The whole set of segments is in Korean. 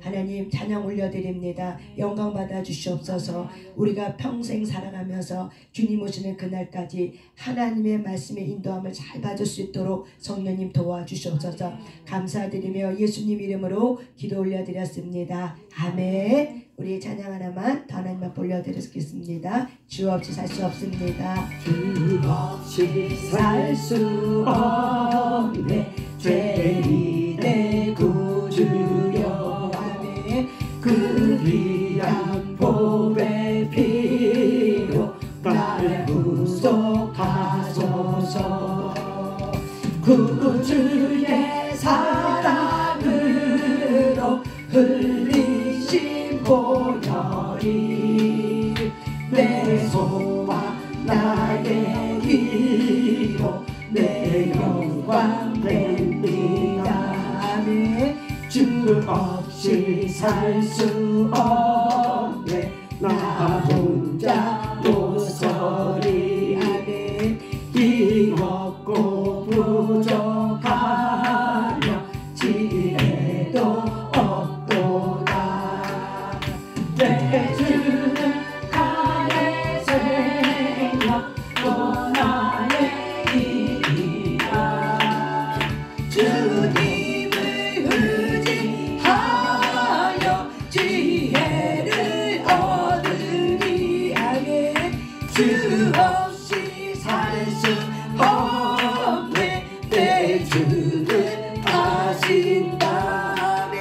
하나님 찬양 올려드립니다. 영광 받아 주시옵소서. 우리가 평생 살아가면서 주님 오시는 그날까지 하나님의 말씀의 인도함을 잘 받을 수 있도록 성령님 도와주시옵소서. 감사드리며 예수님 이름으로 기도 올려드렸습니다. 아멘. 우리 찬양 하나만 더 하나님 앞에 올려드리겠습니다. 주 없이 살 수 없습니다. 주 없이 살 수 없네 죄인의 내 구주여. 아멘. 그 귀한 보배 피로 나를 구속하소서. 구주의 사랑으로 흘리신 보혈이 내 소망 나의 기도 내 영광 됩니다. 아멘. 주 없이 살 수 없네 나 혼자 모서리. 아멘. 힘없고 부족하며 지혜도 없도다. 내 주는 나의 생명 또 나의 길이라. 주님을 의지하여 지혜를 얻으리. 아멘. 주 없이 살 수 없네 내 주는 하신다. 아멘.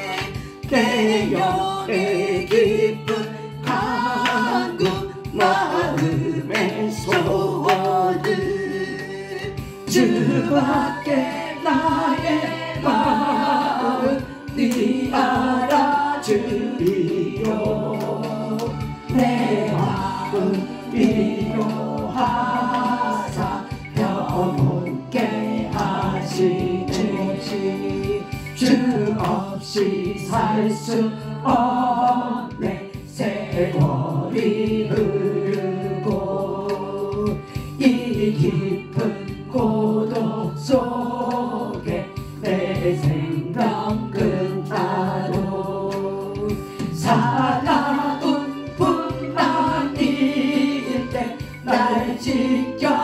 내 영의 기쁨 간구 마음의 소원은 주밖에 나의 마음 네 알아주리요. 내 마음 위로하사 평온케 하시니 주 없이 살 수 없네 세월이 흐르고 이 깊은 고독 속에 내 생명 끝나도 사나운 풍랑일 때 날 지켜주시니.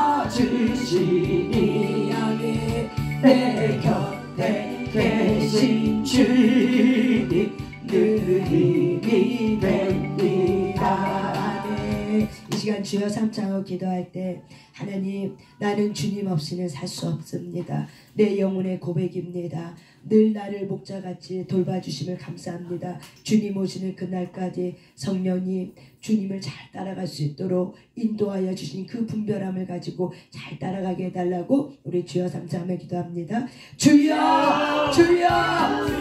내 곁에 계신 주님 늘 힘이 됩니다. 아멘. 이 시간 주여 삼창으로 기도할 때 하나님 나는 주님 없이는 살 수 없습니다. 내 영혼의 고백입니다. 늘 나를 목자같이 돌봐주심을 감사합니다. 주님 오시는 그날까지 성령님 주님을 잘 따라갈 수 있도록 인도하여 주신 그 분별함을 가지고 잘 따라가게 해달라고 우리 주여 삼창하며 기도합니다. 주여 주여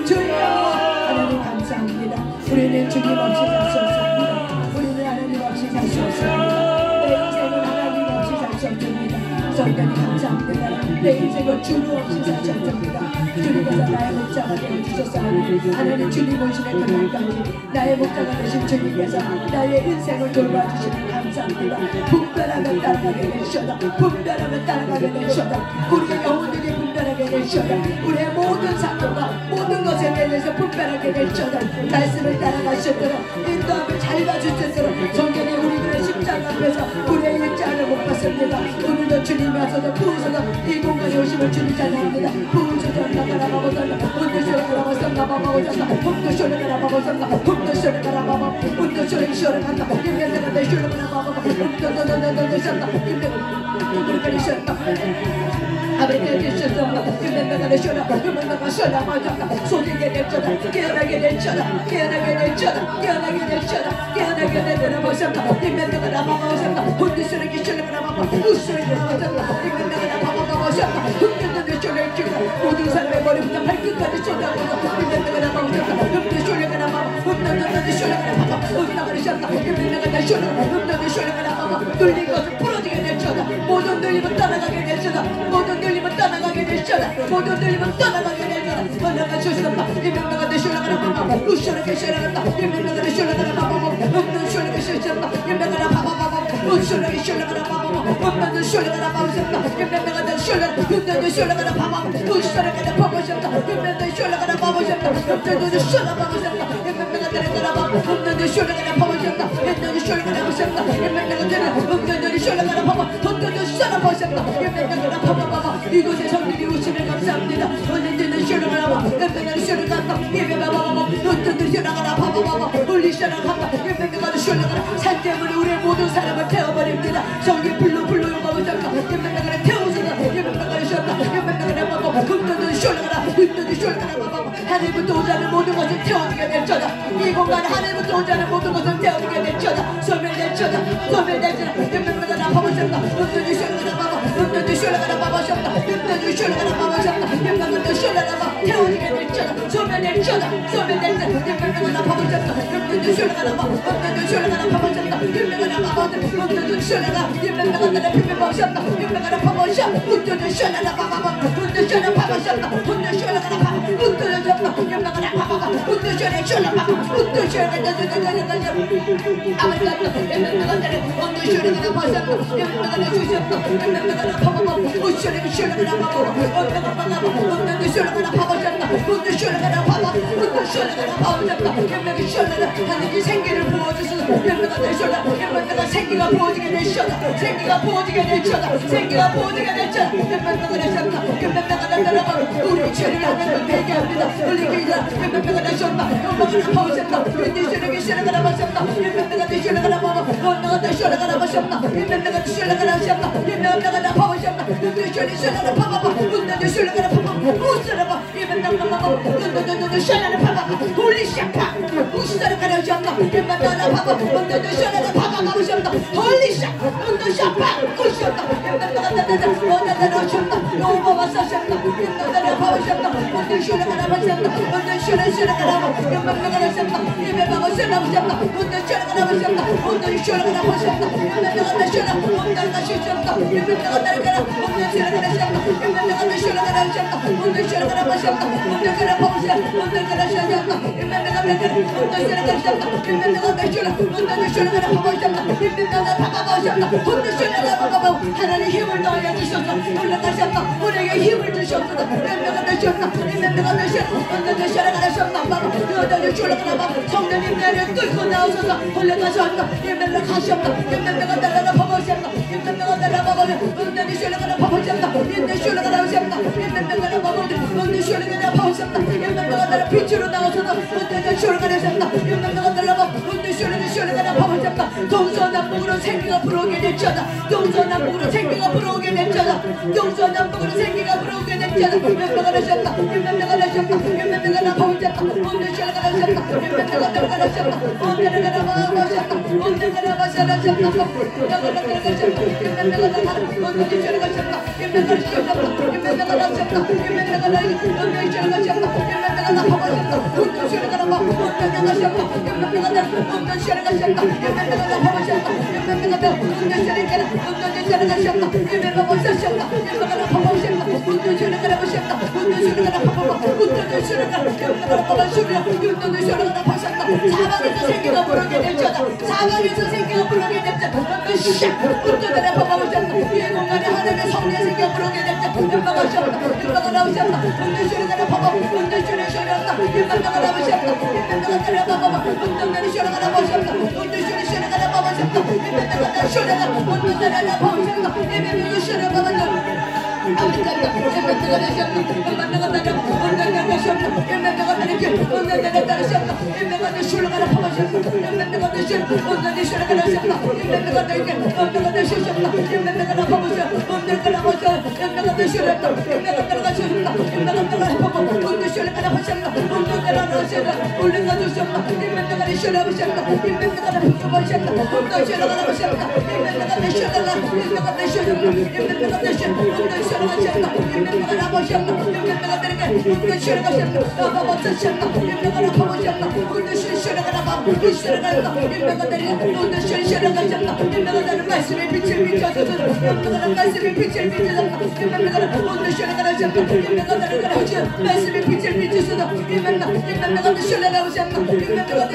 주여. 하나님 감사합니다. 우리는 주님 없이 살 수 없습니다. 우리는 하나님 없이 살 수 없습니다. 내 인생은 하나님 없이 살 수 없습니다. 성령님 감사합니다. 내 인생은 주님 없이 살 수 없습니다. 주님께서 나의 목자가 되어주셨사오니 하나님 주님 오시는 그날까지 나의 목자가 되신 주님께서 나의 인생을 돌봐주시는 감사합니다. 분별하면 따라가게 되시오다. 분별하면 따라가게 되시오다. 우리의 영혼들이 분별하게 되시오다. 우리의 모든 상황과 모든 것에 대해서 분별하게 되시오다. 말씀을 따라가시도록 인도함을 잘 봐주시도록 성경에 우리들의 십자가 앞에서 우리의 일자를 못 봤습니다. 오늘도 주님이 와서도 부으셔서 이 공간에 오심을 주님 찬양합니다. 부으셔서 나가라바보선다 운도쇼라바보선다 운도쇼라바보선다 운도쇼라바보선다 운도쇼라바보선다 모든 사람의 머리부터 발끝까지 쏟아부어서 눌린 것을 풀어지게 될지어다. 모든 눌림은 떠나가게 될지어다. 모든 눌림은 떠나가게 될지어다. 모든 눌림은 떠나가게 될지어다. 떠나가 주시옵다. 이명나가 되시오라가라 바바 우쇼라게 시오라간다. 이명나가 되시오라가라 바바 없는 쇼라게 시오라간다. 이명나가 바바바바 우쇼라게 시오라가라 바바 없는 쇼라가라 바우셨다. 이명나가 되시오라가라 없는 쇼라가라 바바 우쇼라게 바바셨다. 이명나가 쇼라가라 바바셨다. 없는 쇼라가라 바바셨다. 이곳에 성령이 오시면 감사합니다. 언제든 쇼라가라바 엠베나리 쇼라가라 예배바바바바 어떤 쇼라가라바바바바 홀리 쇼라가라 엠베나가 쇼라가라 산재물이 우리의 모든 사람을 태워버립니다. 성기 불로 용감하자까 엠베나가 태우소서 엠베나가 쇼라가라 엠베나가 바바 금도는 쇼라가라 금도는 쇼라가라바바 하늘부터 오자는 모든 것을 태워주게 될 자다. 이 공간 하늘부터 오자는 모든 것을 태워주게 될 자다. 소멸될 자다. 소멸될 자다. 엠베나가 바바셨다. 금도는 쇼라가라바바 금도는 쇼라가라바바셨다. 금도는 쇼라가라바바셨다. 엠베나가 쇼라가라바 태워주게 될 자다. 소멸될 자다. 소멸될 자다. 엠베나가 바바셨다. 금도는 쇼라가라바 금도는 쇼라가라바바셨다. 엠베나가 바바셨다. 금도는 쇼라가 엠베나가 비벼바셨다. 엠베나가 바바셨다. 금도는 쇼라가라바바 금도는 쇼라가라바셨다. 금도는 쇼라가라바 금도는 쇼라가라바바 금도는 쇼라가라바 금도는 쇼라가라바바 아버지가 엠베나가 금도는 쇼라가라바셨다. 엠베나가 주셨다. 엠베나가 바바바 금도는 쇼라가라바바 금도는 쇼라가라바바셨다. 금도는 쇼라가라바바 금도는 쇼라가라바바셨다. 엠베나가 쇼라가 하나님 생기를 부어주소서. 엠베나가 쇼라 엠베나가 생기가 부어지게 되시다. 생기가 부어지게 되시다. 생기가 부어지게 되시다. 엠베나가 되셨다. 엠베나가 나타나봐 우리 죄를 하나님 되게 합니다. 우리 기자 엠베나가 되셨다. 엠베나가 파우셨다. 엠베나가 쇼라가 나셨다. 엠베나가 쇼라가 나봐 엠베나가 쇼라가 나셨다. 엠베나가 쇼라가 나셨다. 엠베나가 나 파우셨다. 엠베나가 쇼라가 파바바 엠베나가 쇼라가 파바 우스라바 엠베나가 파바 엠베나가 쇼라가 파바 홀리 샤파 우스라가 나셨다. 엠베나가 파바 엠베나가 쇼라가 파바 나셨다. 홀리 샤파 엠베나가 샤파 우스라가 엠베나가 나나나 나셨다. 오바바 사셨다. 엠베나가 파우셨다. 엠베나가 쇼라가 나셨다. 엠베나가 쇼라가 나봐 엠베나가 나셨다. 엠베나가 쇼라가 나셨다. 엠베나가 쇼라가 나셨다. 엠베나가 쇼라가 나셨다. 엠베나가 나셨다. 엠베나가 쇼셨다. 엠베나가 나가라 엠베나가 쇼라가 나셨다. 엠베나가 쇼라가 나셨다. 엠베나가 쇼라가 나셨다. 엠베나가 파우셨다. 엠베나가 나셨다. 엠베나가 엠베나가 쇼라가 나셨다. 엠베나가 쇼라 엠베나가 쇼라가 파우셨다. 엠베나가 파바바셨다. 엠베나가 쇼라가 파바바 하나님 힘을 더하여 주셔서 올라가셨다. 우리에게 힘을 주셨다. 엠베나가 나셨다. 엠베나가 나셨다. 엠베나가 쇼라가 나셨다. 엠베나가 쇼라가 나봐 성령님 내려 뚫고 나오셔서 올라가셨다. 엠베나가 가셨다. 엠베나가 나라가 파바셨다. 엠베나가 나라 파바셨다. 엠베나가 쇼라가 파바셨다. 엠베나가 쇼라가 나오셨다. 엠베나가 파바셨다. 엠베나가 쇼라가 파바셨다. 엠베나가 나라 빛으로 나오셔서 엠베나가 쇼라가 나셨다. 엠베나가 나라 파 엠베나가 쇼라가 파바셨다. 동서남북으로 생기가 불어오게 됐잖아. 동서남북으로 생기가 불어오게 됐잖아. 동서남북으로 생기가 불어오게 됐잖아. 엠베나가 나셨다. 엠베나가 나셨다. 엠베나가 나 파바셨다. 엠베나가 쇼라가 나셨다. 엠베나가 나라가 나셨다. 엠베나가 나 파바셨다. 엠베나가 나 파바셨다. 엠베나가 나셨다. 엠베나가 나 엠베나가 쇼라가 나셨다. 엠베나가 쇼라가 엠베나가 나셨다. 엠베나가 나 엠베나가 쇼라가 나셨다. 엠베나가 나 파바셨다. 엠베나가 쇼라가 나 엠베나가 나셨다. 엠베나가 나 엠베나가 쇼라가 나셨다. 엠베나가 나 파바셨다. 엠베나가 나 엠베나가 쇼라가 엠베나가 나셨다. 엠베나가 파바셨다. 엠베나가 나 파바셨다. 엠베나가 쇼라가 나셨다. 엠베나가 쇼라가 나 파바바 엠베나가 쇼라가 엠베나가 파바셨다. 엠베나가 쇼라가 나 파셨다. 사방에서 생기가 불어오게 됐잖아. 사방에서 생기가 불어오게 됐잖아. 엠베나가 파바셨다. 이 공간에 하나님의 성령의 생기가 불어오게 됐잖아. 엠베나가 쇼라가 엠베나가 나오셨다. 엠베나가 쇼라가 파바 엠베나가 쇼라가 쇼라가 엠베나가 나오셨다. 엠베나가 나라 파바바 엠베나가 쇼라가 나오셨다. 엠베나가 쇼라가 나오셨다. 엠베나가 쇼라가 엠베나가 나오셨다. 엠베나가 쇼라가 나오셨다. 아버지가 엠베나가 나셨다. 엠베나가 나셨다. 엠베나가 나셨다. 엠베나가 나셨다. 엠베나가 나셨다. 엠베나가 쇼라가 나오셨다. 엠베나가 나셨다. 엠베나가 쇼라가 나셨다. 엠베나가 나셨다. 엠베나가 나셨다. 엠베나가 나오셨다. 엠베나가 나오셨다. 엠베나가 나셨다. 엠베나가 나오셨다. 엠베나가 나오셨다. 엠베나가 쇼라가 나오셨다. 엠베나가 나오셨다. 올라가 주셨다. 엠베나가 쇼라가 나오셨다. 엠베나가 나오셨다. 엠베나가 쇼라가 나오셨다. 엠베나가 나오셨다. 엠베나가 나오셨다. 엠베나가 나오셨다. 엠베나가 엠베나가 나오셨다. 엠베나가 내게 엠베나가 쇼라가 나오셨다. 나오셨다. 엠베나가 나오셨다. 엠베나가 쇼라가 나오셨다. 쇼라가 엠베나가 내게 엠베나가 쇼라가 나오셨다. 엠베나가 나는 말씀의 빛을 비춰줘서 엠베나가 말씀의 빛을 비춰줘서 엠베나가 엠베나가 쇼라가 나오셨다. 엠베나가 나는 말씀의 빛을 비춰줘서 엠베나가 쇼라가 나오셨다. 엠베나가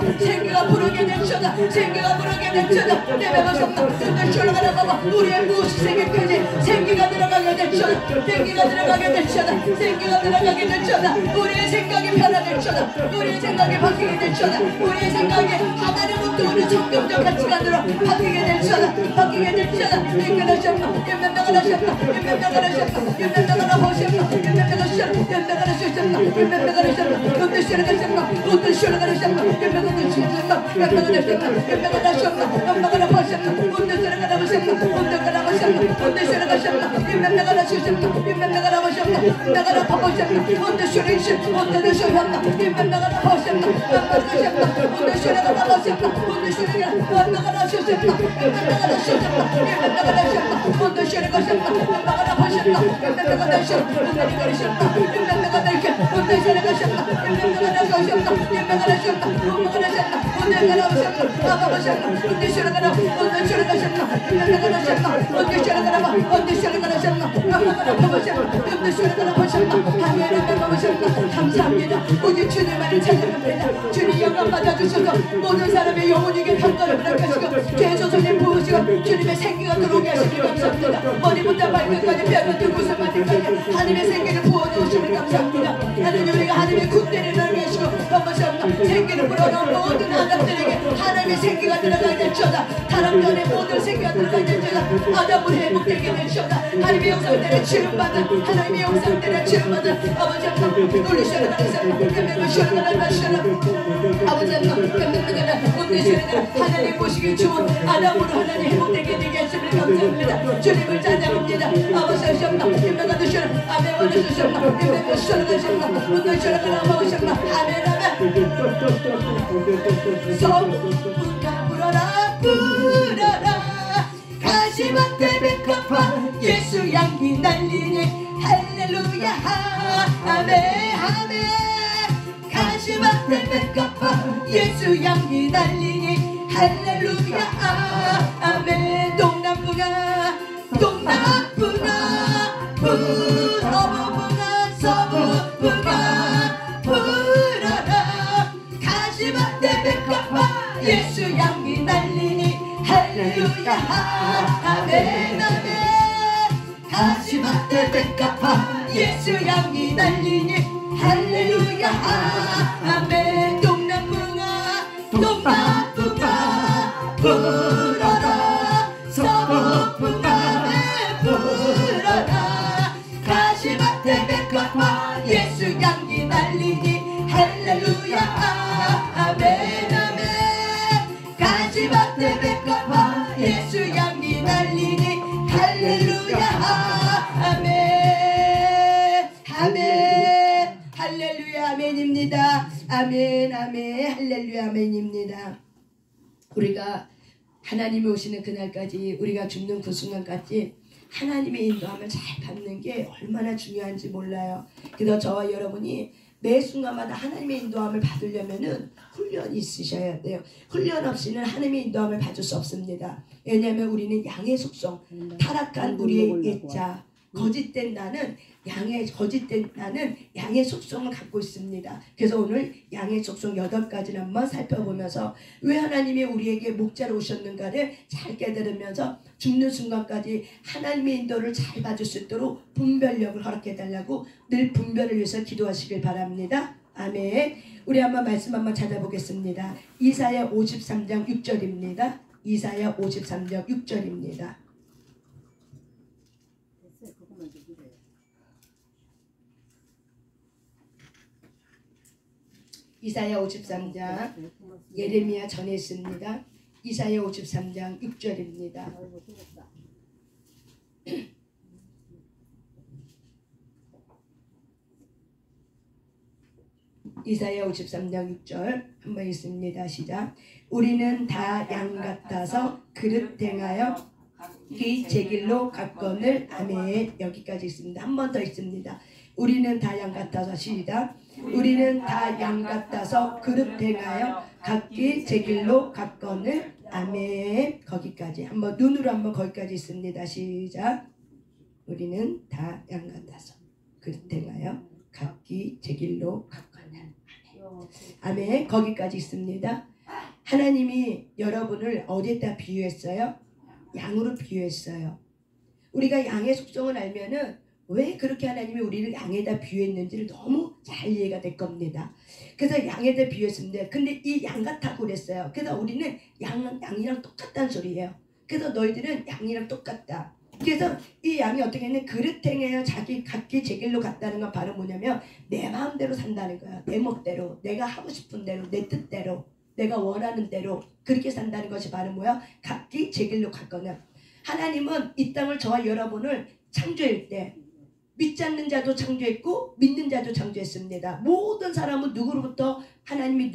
생기가 부르게 될지어다. 생기가 부르게 될지어다. 우리의 무엇이 생길지 생기가 들어가게 될지어다. 생기가 들어가게 될지어다. 생기가 들어가게 될지어다. 우리의 생각이 변화될지어다. 우리의 생각이 바뀌게 될지어다. 우리의 생각이 하나님부터 우리 성경적 가치관으로 바뀌게 될지어다. 바뀌게 될지어다. 이끌어졌다. 감사합니다. 오직 주님만을 찬양합니다. 주님 영광 받아주셔서 모든 사람의 영혼에게 평가를 허락하시고 죄소선에 부으시고 주님의 생기가 들어오게 하시니 감사합니다. 머리부터 발끝까지 뼈부터 구석마디까지 하나님의 생기를 부어주시니 감사합니다. 하나님 우리가 하나님의 군대를 나누시고 감사합니다. 생기를 불어넣은 모든 아담들에게 하나님의 생기가 들어가게 될지어다. 타락전에 모든 생기가 들어가게 될지어다. 아담은 회복되게 될지어다. 하나님의 영상들의 치료받은 하나님의 영상들의 치료받은 아버지 하나님 놀리셔라 아버지 하나님 보시기 좋은 아담으로 하나님 회복되게 되게 하시길 감사합니다. 주님을 찬양합니다. 아버지 하셨나 임명가 되시라 아멘 원하셨나 임명가 시원하셨나 문을 시원하나 먹으셨나 아멘 아멘 성부가 불어라 불어라 가시밭에 백합화 예수 향기 날리니 할렐루야 아멘 아멘 가시밭에 백합화 예수 향기 날리니 할렐루야 아멘 동남풍아 동남풍아 서부풍아 서부풍아 불어라 가시밭에 백합화 예수 향기 날리니 할렐루야 아멘 아멘 가시밭에 백합화 예수 향기 날리니 할렐루야 아멘 동남풍아 동남풍아 불어라 서부풍아 불어라 가시밭에 백합화 예수 향기 날리니 할렐루야 아멘 아멘 가시밭에 백합화 예수 향기 날리니 할렐루야 아멘 아멘 할렐루야 아멘입니다. 아멘 아멘 할렐루야 아멘입니다. 우리가 하나님이 오시는 그날까지 우리가 죽는 그 순간까지 하나님의 인도함을 잘 받는 게 얼마나 중요한지 몰라요. 그래서 저와 여러분이 매 순간마다 하나님의 인도함을 받으려면은 훈련이 있으셔야 돼요. 훈련 없이는 하나님의 인도함을 받을 수 없습니다. 왜냐하면 우리는 양의 속성, 타락한 우리의 옛자, 거짓된 나는 양의 속성을 갖고 있습니다. 그래서 오늘 양의 속성 8가지를 한번 살펴보면서 왜 하나님이 우리에게 목자로 오셨는가를 잘 깨달으면서 죽는 순간까지 하나님의 인도를 잘 받을 수 있도록 분별력을 허락해달라고 늘 분별을 위해서 기도하시길 바랍니다. 아멘. 우리 한번 말씀 한번 찾아보겠습니다. 이사야 53장 6절입니다. 이사야 53장 6절입니다. 이사야 53장 예레미야 전에 있습니다. 이사야 53장 6절입니다. 이사야 53장 6절 한번 있습니다. 시작. 우리는 다 양 같아서 그릇 행하여 이 제 길로 갔거늘. 아멘. 여기까지 있습니다. 한 번 더 있습니다. 우리는 다 양 같아서 시작. 우리는 다 양 같아서 그릇 행하여 각기 제 길로 갔거늘. 아멘. 거기까지 한번 눈으로 한번 거기까지 있습니다. 시작. 우리는 다 양 같아서 그릇 행하여 각기 제 길로 갔거늘. 아멘. 거기까지 있습니다. 하나님이 여러분을 어디에다 비유했어요? 양으로 비유했어요. 우리가 양의 속성을 알면은 왜 그렇게 하나님이 우리를 양에다 비유했는지를 너무 잘 이해가 될 겁니다. 그래서 양에다 비유했습니다. 근데 이 양 같다고 그랬어요. 그래서 우리는 양이랑 똑같다는 소리예요. 그래서 너희들은 양이랑 똑같다. 그래서 이 양이 어떻게 했냐면 그릇 행하여 자기 각기 제 길로 갔다는 건 바로 뭐냐면 내 마음대로 산다는 거야. 내 멋대로, 내가 하고 싶은 대로, 내 뜻대로, 내가 원하는 대로 그렇게 산다는 것이 바로 뭐야? 각기 제 길로 갔거나. 하나님은 이 땅을 저와 여러분을 창조할 때 믿지 않는 자도 창조했고 믿는 자도 창조했습니다. 모든 사람은 누구로부터 하나님이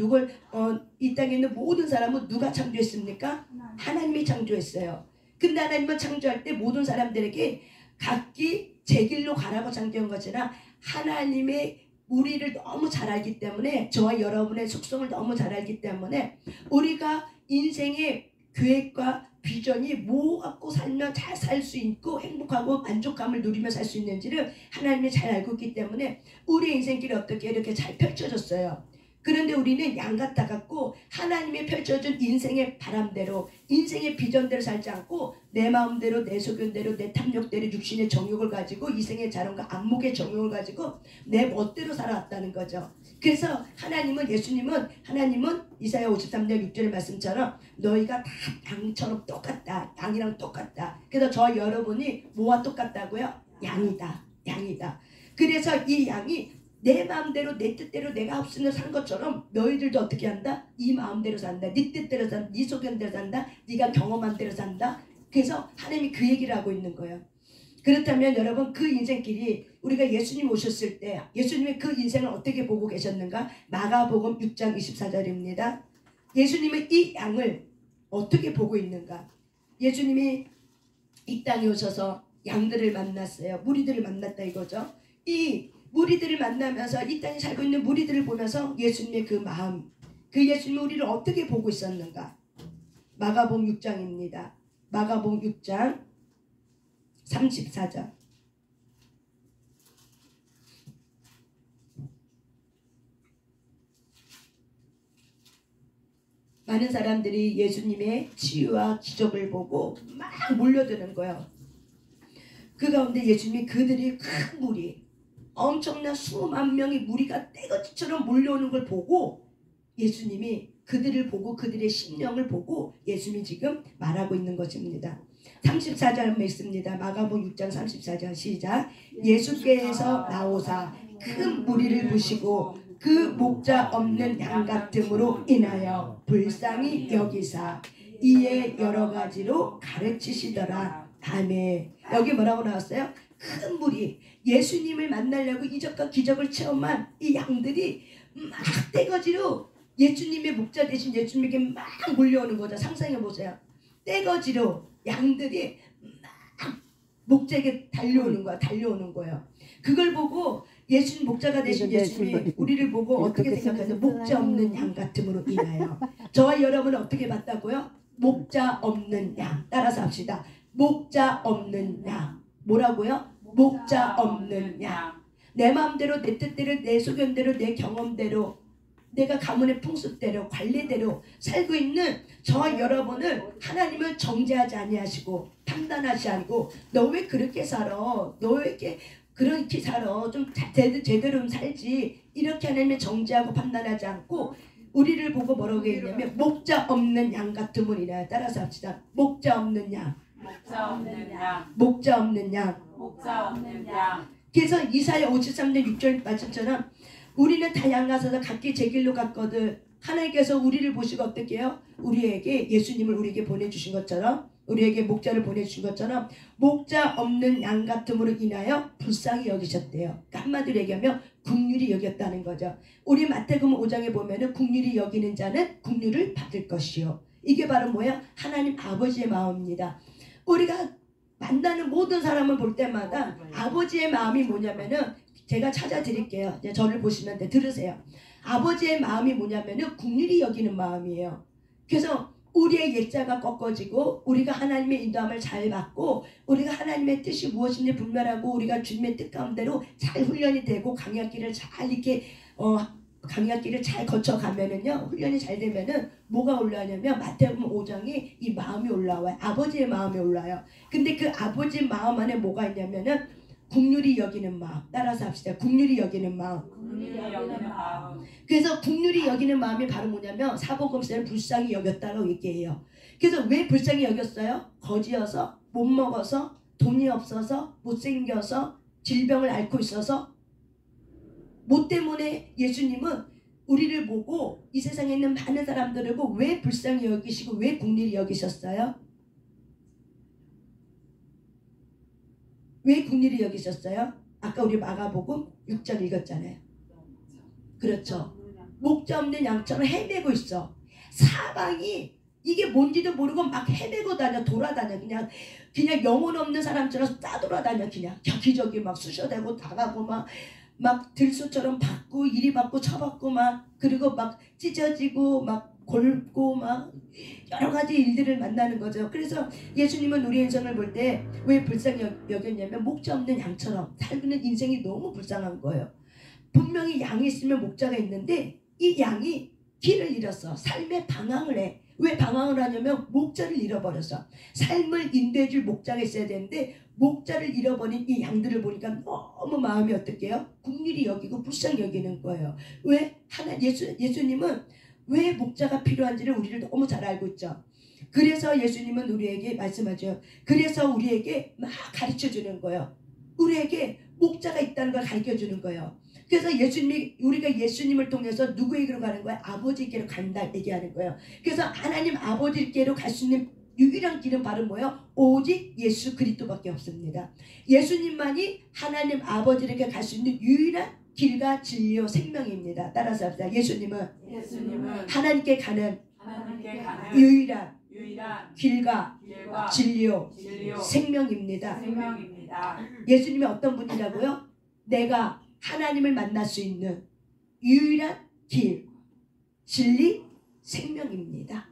이 땅에 있는 모든 사람은 누가 창조했습니까? 하나님이 창조했어요. 근데 하나님은 창조할 때 모든 사람들에게 각기 제 길로 가라고 창조한 것이나 하나님의 우리를 너무 잘 알기 때문에 저와 여러분의 속성을 너무 잘 알기 때문에 우리가 인생의 계획과 비전이 뭐 갖고 살면 잘 살 수 있고 행복하고 만족감을 누리며 살 수 있는지를 하나님이 잘 알고 있기 때문에 우리의 인생길이 어떻게 이렇게 잘 펼쳐졌어요. 그런데 우리는 양 같아갖고 하나님이 펼쳐준 인생의 바람대로 인생의 비전대로 살지 않고 내 마음대로 내 소견대로 내 탐욕대로 육신의 정욕을 가지고 이생의 자랑과 안목의 정욕을 가지고 내 멋대로 살아왔다는 거죠. 그래서 예수님은 이사야 53장 6절 말씀처럼 너희가 다 양처럼 똑같다. 양이랑 똑같다. 그래서 저 여러분이 뭐와 똑같다고요? 양이다. 그래서 이 양이 내 마음대로 내 뜻대로 내가 없으면 산 것처럼 너희들도 어떻게 한다? 이 마음대로 산다. 네 뜻대로 산다. 네 소견대로 산다. 네가 경험한 대로 산다. 그래서 하나님이 그 얘기를 하고 있는 거예요. 그렇다면 여러분 그 인생길이 우리가 예수님 오셨을 때 예수님의 그 인생을 어떻게 보고 계셨는가? 마가복음 6장 24절입니다. 예수님은 이 양을 어떻게 보고 있는가? 예수님이 이 땅에 오셔서 양들을 만났어요. 무리들을 만났다 이거죠. 이 무리들을 만나면서 이 땅에 살고 있는 무리들을 보면서 예수님의 그 마음, 그 예수님이 우리를 어떻게 보고 있었는가? 마가복음 6장입니다. 마가복음 6장 34절. 많은 사람들이 예수님의 치유와 기적을 보고 막 몰려드는 거예요. 그 가운데 예수님이 그들이 큰 무리 엄청난 수만 명의 무리가 떼거지처럼 몰려오는 걸 보고 예수님이 그들을 보고 그들의 심령을 보고 예수님이 지금 말하고 있는 것입니다. 34절 읽습니다. 마가복음 6장 34절 시작. 예수께서 나오사 큰 무리를 보시고 그 목자 없는 양 같음으로 인하여 불쌍히 여기사 이에 여러 가지로 가르치시더라. 아멘. 여기 뭐라고 나왔어요? 큰 무리, 예수님을 만나려고 이적과 기적을 체험한 이 양들이 막 떼거지로 예수님의 목자 대신 예수님에게 막 몰려오는 거죠. 상상해 보세요. 떼거지로 양들이 막 목자에게 달려오는 거예요. 그걸 보고 예수님 목자가 되신 예수님이 우리를 보고 어떻게 생각하세요? 목자 없는 양 같음으로 인하여. 저와 여러분은 어떻게 봤다고요? 목자 없는 양. 따라서 합시다. 목자 없는 양. 뭐라고요? 목자 없는 양. 내 마음대로 내 뜻대로 내 소견대로 내 경험대로 내가 가문의 풍습대로 관례대로 살고 있는 저와 여러분을 하나님은 정죄하지 아니하시고 판단하지 않고 너 왜 그렇게 살아? 너 왜 이렇게 그렇게 살아? 좀 제대로 살지. 이렇게 하나님이 정죄하고 판단하지 않고 우리를 보고 뭐라고 했냐면 목자 없는 양 같음을 인하여. 따라서 합시다. 목자 없는 양. 목자 없는 양. 목자 없는 양. 목자 없는 양. 그래서 이사야 53장 6절 말씀처럼 우리는 다 양 같아서 각기 제 길로 갔거든. 하나님께서 우리를 보시고 어떻게 해요? 우리에게 예수님을 우리에게 보내주신 것처럼 우리에게 목자를 보내주신 것처럼 목자 없는 양 같음으로 인하여 불쌍히 여기셨대요. 그러니까 한마디로 얘기하면 긍휼히 여겼다는 거죠. 우리 마태복음 5장에 보면은 긍휼히 여기는 자는 긍휼을 받을 것이요. 이게 바로 뭐야? 하나님 아버지의 마음입니다. 우리가 만나는 모든 사람을 볼 때마다 아버지의 마음이 뭐냐면은 제가 찾아드릴게요. 저를 보시면 들으세요. 아버지의 마음이 뭐냐면은 긍휼히 여기는 마음이에요. 그래서 우리의 옛자가 꺾어지고 우리가 하나님의 인도함을 잘 받고 우리가 하나님의 뜻이 무엇인지 분별하고 우리가 주님의 뜻 가운데로 잘 훈련이 되고 강약길을 잘 이렇게 강약길을 잘 거쳐가면은요, 훈련이 잘 되면은 뭐가 올라오냐면 마태복음 5장이 이 마음이 올라와요. 아버지의 마음이 올라와요. 근데 그 아버지의 마음 안에 뭐가 있냐면은 국률이 여기는 마음. 따라서 합시다. 국률이 여기는 마음. 국률이 여기는 마음. 그래서 국률이 여기는 마음이 바로 뭐냐면 사복음서는 불쌍히 여겼다고 얘기해요. 그래서 왜 불쌍히 여겼어요? 거지여서, 못 먹어서, 돈이 없어서, 못생겨서, 질병을 앓고 있어서. 뭐 때문에 예수님은 우리를 보고 이 세상에 있는 많은 사람들을 보고 왜 불쌍히 여기시고 왜 국률이 여기셨어요? 왜 국률이 여기셨어요? 아까 우리 마가복음 6절 읽었잖아요. 그렇죠. 목자 없는 양처럼 헤매고 있어. 사방이 이게 뭔지도 모르고 막 헤매고 다녀, 돌아다녀. 그냥 영혼 없는 사람처럼 싸돌아다녀. 그냥 여기저기 막 쑤셔대고 다가고 막 들소처럼 받고 이리 받고 쳐받고 막 그리고 막 찢어지고 막 골고 막 여러 가지 일들을 만나는 거죠. 그래서 예수님은 우리 인생을 볼 때 왜 불쌍히 여겼냐면 목자 없는 양처럼 살는 인생이 너무 불쌍한 거예요. 분명히 양이 있으면 목자가 있는데 이 양이 길을 잃었어. 삶의 방황을 해. 왜 방황을 하냐면 목자를 잃어버렸어. 삶을 인도해줄 목자가 있어야 되는데 목자를 잃어버린 이 양들을 보니까 너무 마음이 어떡해요? 국률이 여기고 불쌍히 여기는 거예요. 왜? 예수님은 왜 목자가 필요한지를 우리를 너무 잘 알고 있죠. 그래서 예수님은 우리에게 말씀하죠. 그래서 우리에게 막 가르쳐주는 거예요. 우리에게 목자가 있다는 걸 가르쳐주는 거예요. 그래서 우리가 예수님을 통해서 누구에게로 가는 거야? 아버지께로 간다 얘기하는 거예요. 그래서 하나님 아버지께로 갈 수 있는 유일한 길은 바로 뭐예요? 오직 예수 그리스도밖에 없습니다. 예수님만이 하나님 아버지에게 갈 수 있는 유일한 길과 진리요 생명입니다. 따라서 합시다. 예수님은 하나님께 가는 유일한 길과 진리요 생명입니다. 예수님이 어떤 분이라고요? 내가 하나님을 만날 수 있는 유일한 길, 진리, 생명입니다.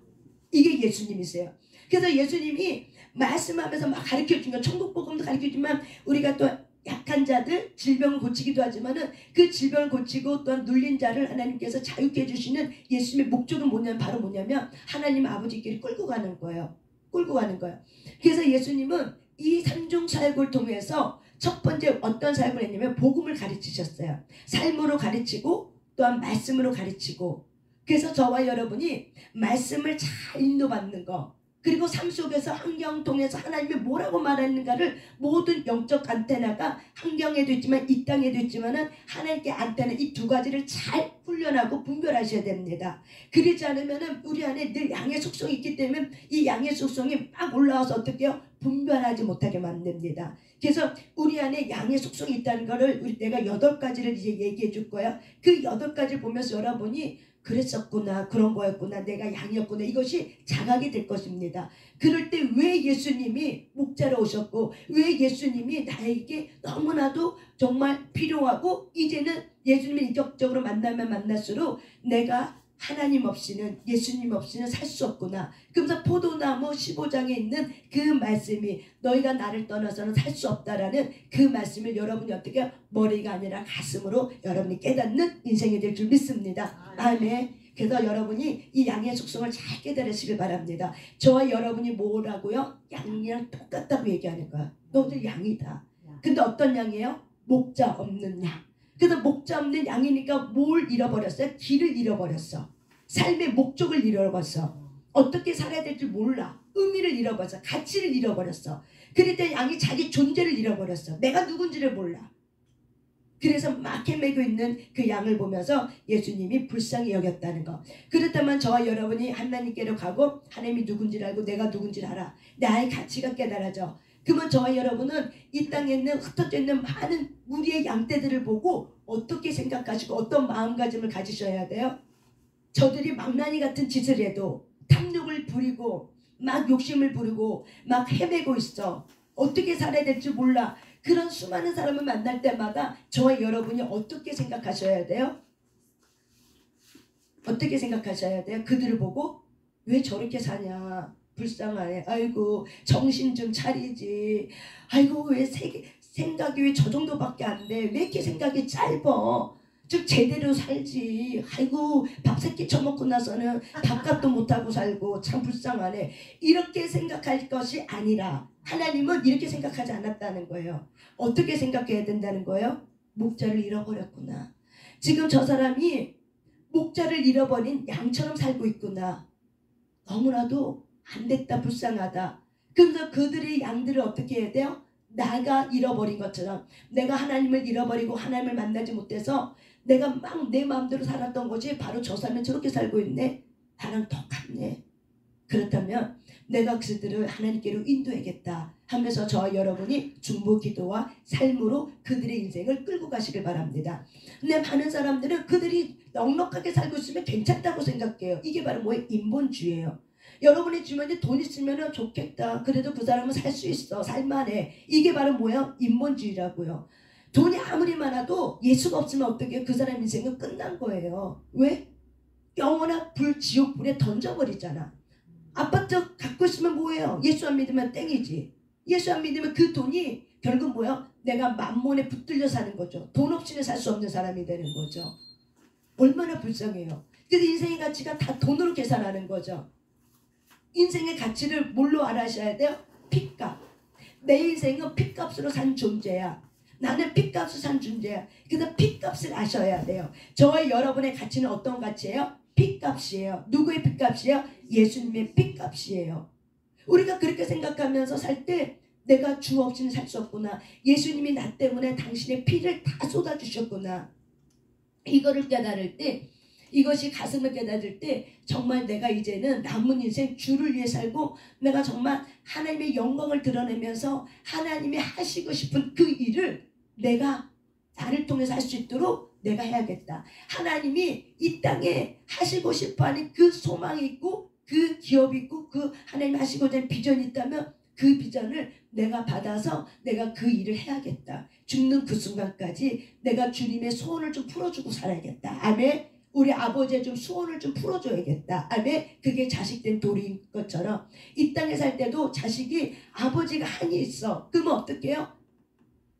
이게 예수님이세요. 그래서 예수님이 말씀하면서 막 가르쳐준 거, 천국복음도 가르쳐주지만 우리가 또 약한 자들 질병을 고치기도 하지만은 그 질병을 고치고 또한 눌린 자를 하나님께서 자유케 해주시는 예수님의 목적은 바로 뭐냐면 하나님 아버지께로 끌고 가는 거예요. 끌고 가는 거예요. 그래서 예수님은 이 삼중 사역을 통해서 첫 번째 어떤 사역을 했냐면 복음을 가르치셨어요. 삶으로 가르치고 또한 말씀으로 가르치고. 그래서 저와 여러분이 말씀을 잘 인도받는 거, 그리고 삶 속에서 환경 통해서 하나님이 뭐라고 말하는가를 모든 영적 안테나가 환경에도 있지만 이 땅에도 있지만은 하나님께 안테나 이 두 가지를 잘 훈련하고 분별하셔야 됩니다. 그러지 않으면은 우리 안에 늘 양의 속성이 있기 때문에 이 양의 속성이 막 올라와서 어떻게 해요? 분별하지 못하게 만듭니다. 그래서 우리 안에 양의 속성이 있다는 거를 내가 8가지를 이제 얘기해 줄 거야. 그 8가지를 보면서 여러분이 그랬었구나, 그런 거였구나, 내가 양이었구나, 이것이 자각이 될 것입니다. 그럴 때 왜 예수님이 목자로 오셨고 왜 예수님이 나에게 너무나도 정말 필요하고 이제는 예수님을 인격적으로 만나면 만날수록 내가 하나님 없이는, 예수님 없이는 살 수 없구나. 그러면서 포도나무 15장에 있는 그 말씀이 너희가 나를 떠나서는 살 수 없다라는 그 말씀을 여러분이 어떻게 머리가 아니라 가슴으로 여러분이 깨닫는 인생이 될 줄 믿습니다. 아멘. 그래서 여러분이 이 양의 속성을 잘 깨달으시길 바랍니다. 저와 여러분이 뭐라고요? 양이랑 똑같다고 얘기하는 거야. 너도 양이다. 근데 어떤 양이에요? 목자 없는 양. 그래서 목자 없는 양이니까 뭘 잃어버렸어요? 길을 잃어버렸어. 삶의 목적을 잃어버렸어. 어떻게 살아야 될지 몰라. 의미를 잃어버렸어. 가치를 잃어버렸어. 그럴 때 양이 자기 존재를 잃어버렸어. 내가 누군지를 몰라. 그래서 막 헤매고 있는 그 양을 보면서 예수님이 불쌍히 여겼다는 거. 그렇다면 저와 여러분이 하나님께로 가고 하나님이 누군지를 알고 내가 누군지를 알아. 나의 가치가 깨달아져. 그러면 저와 여러분은 이 땅에 있는 흩어져 있는 많은 우리의 양떼들을 보고 어떻게 생각하시고 어떤 마음가짐을 가지셔야 돼요? 저들이 망나니 같은 짓을 해도 탐욕을 부리고 막 욕심을 부리고 막 헤매고 있어. 어떻게 살아야 될지 몰라. 그런 수많은 사람을 만날 때마다 저와 여러분이 어떻게 생각하셔야 돼요? 어떻게 생각하셔야 돼요? 그들을 보고 왜 저렇게 사냐, 불쌍하네, 아이고 정신 좀 차리지, 아이고 왜 생각이 왜 저 정도밖에 안 돼, 왜 이렇게 생각이 짧어, 좀 제대로 살지, 아이고 밥 세끼 처먹고 나서는 밥값도 못하고 살고 참 불쌍하네, 이렇게 생각할 것이 아니라 하나님은 이렇게 생각하지 않았다는 거예요. 어떻게 생각해야 된다는 거예요? 목자를 잃어버렸구나, 지금 저 사람이 목자를 잃어버린 양처럼 살고 있구나, 너무나도 안 됐다, 불쌍하다. 그래서 그들의 양들을 어떻게 해야 돼요? 나가 잃어버린 것처럼, 내가 하나님을 잃어버리고 하나님을 만나지 못해서 내가 막 내 마음대로 살았던 거지, 바로 저 사람은 저렇게 살고 있네, 나랑 똑같네, 그렇다면 내가 그들을 하나님께로 인도해야겠다 하면서 저와 여러분이 중보 기도와 삶으로 그들의 인생을 끌고 가시길 바랍니다. 근데 많은 사람들은 그들이 넉넉하게 살고 있으면 괜찮다고 생각해요. 이게 바로 뭐예요? 인본주의예요. 여러분의 주머니에 돈 있으면 좋겠다, 그래도 그 사람은 살 수 있어, 살만해, 이게 바로 뭐예요? 인본주의라고요. 돈이 아무리 많아도 예수가 없으면 어떻게 해요? 그 사람 인생은 끝난 거예요. 왜? 영원한 지옥불에 던져버리잖아. 아파트 갖고 있으면 뭐예요? 예수 안 믿으면 땡이지. 예수 안 믿으면 그 돈이 결국 뭐예요? 내가 만몬에 붙들려 사는 거죠. 돈 없이는 살 수 없는 사람이 되는 거죠. 얼마나 불쌍해요. 그래서 인생의 가치가 다 돈으로 계산하는 거죠. 인생의 가치를 뭘로 알아셔야 돼요? 핏값. 내 인생은 핏값으로 산 존재야. 나는 핏값으로 산 존재야. 그래서 핏값을 아셔야 돼요. 저와 여러분의 가치는 어떤 가치예요? 핏값이에요. 누구의 핏값이에요? 예수님의 핏값이에요. 우리가 그렇게 생각하면서 살 때 내가 주 없이는 살 수 없구나, 예수님이 나 때문에 당신의 피를 다 쏟아주셨구나, 이거를 깨달을 때, 이것이 가슴을 깨달을 때 정말 내가 이제는 남은 인생 주를 위해 살고, 내가 정말 하나님의 영광을 드러내면서 하나님이 하시고 싶은 그 일을 내가 나를 통해서 할 수 있도록 내가 해야겠다. 하나님이 이 땅에 하시고 싶어하는 그 소망이 있고 그 기업이 있고 그 하나님 하시고자 하는 비전이 있다면 그 비전을 내가 받아서 내가 그 일을 해야겠다. 죽는 그 순간까지 내가 주님의 소원을 좀 풀어주고 살아야겠다. 아멘. 우리 아버지의 좀 소원을 좀 풀어줘야겠다. 아멘. 그게 자식된 도리인 것처럼 이 땅에 살 때도 자식이 아버지가 한이 있어. 그러면 어떻게 해요?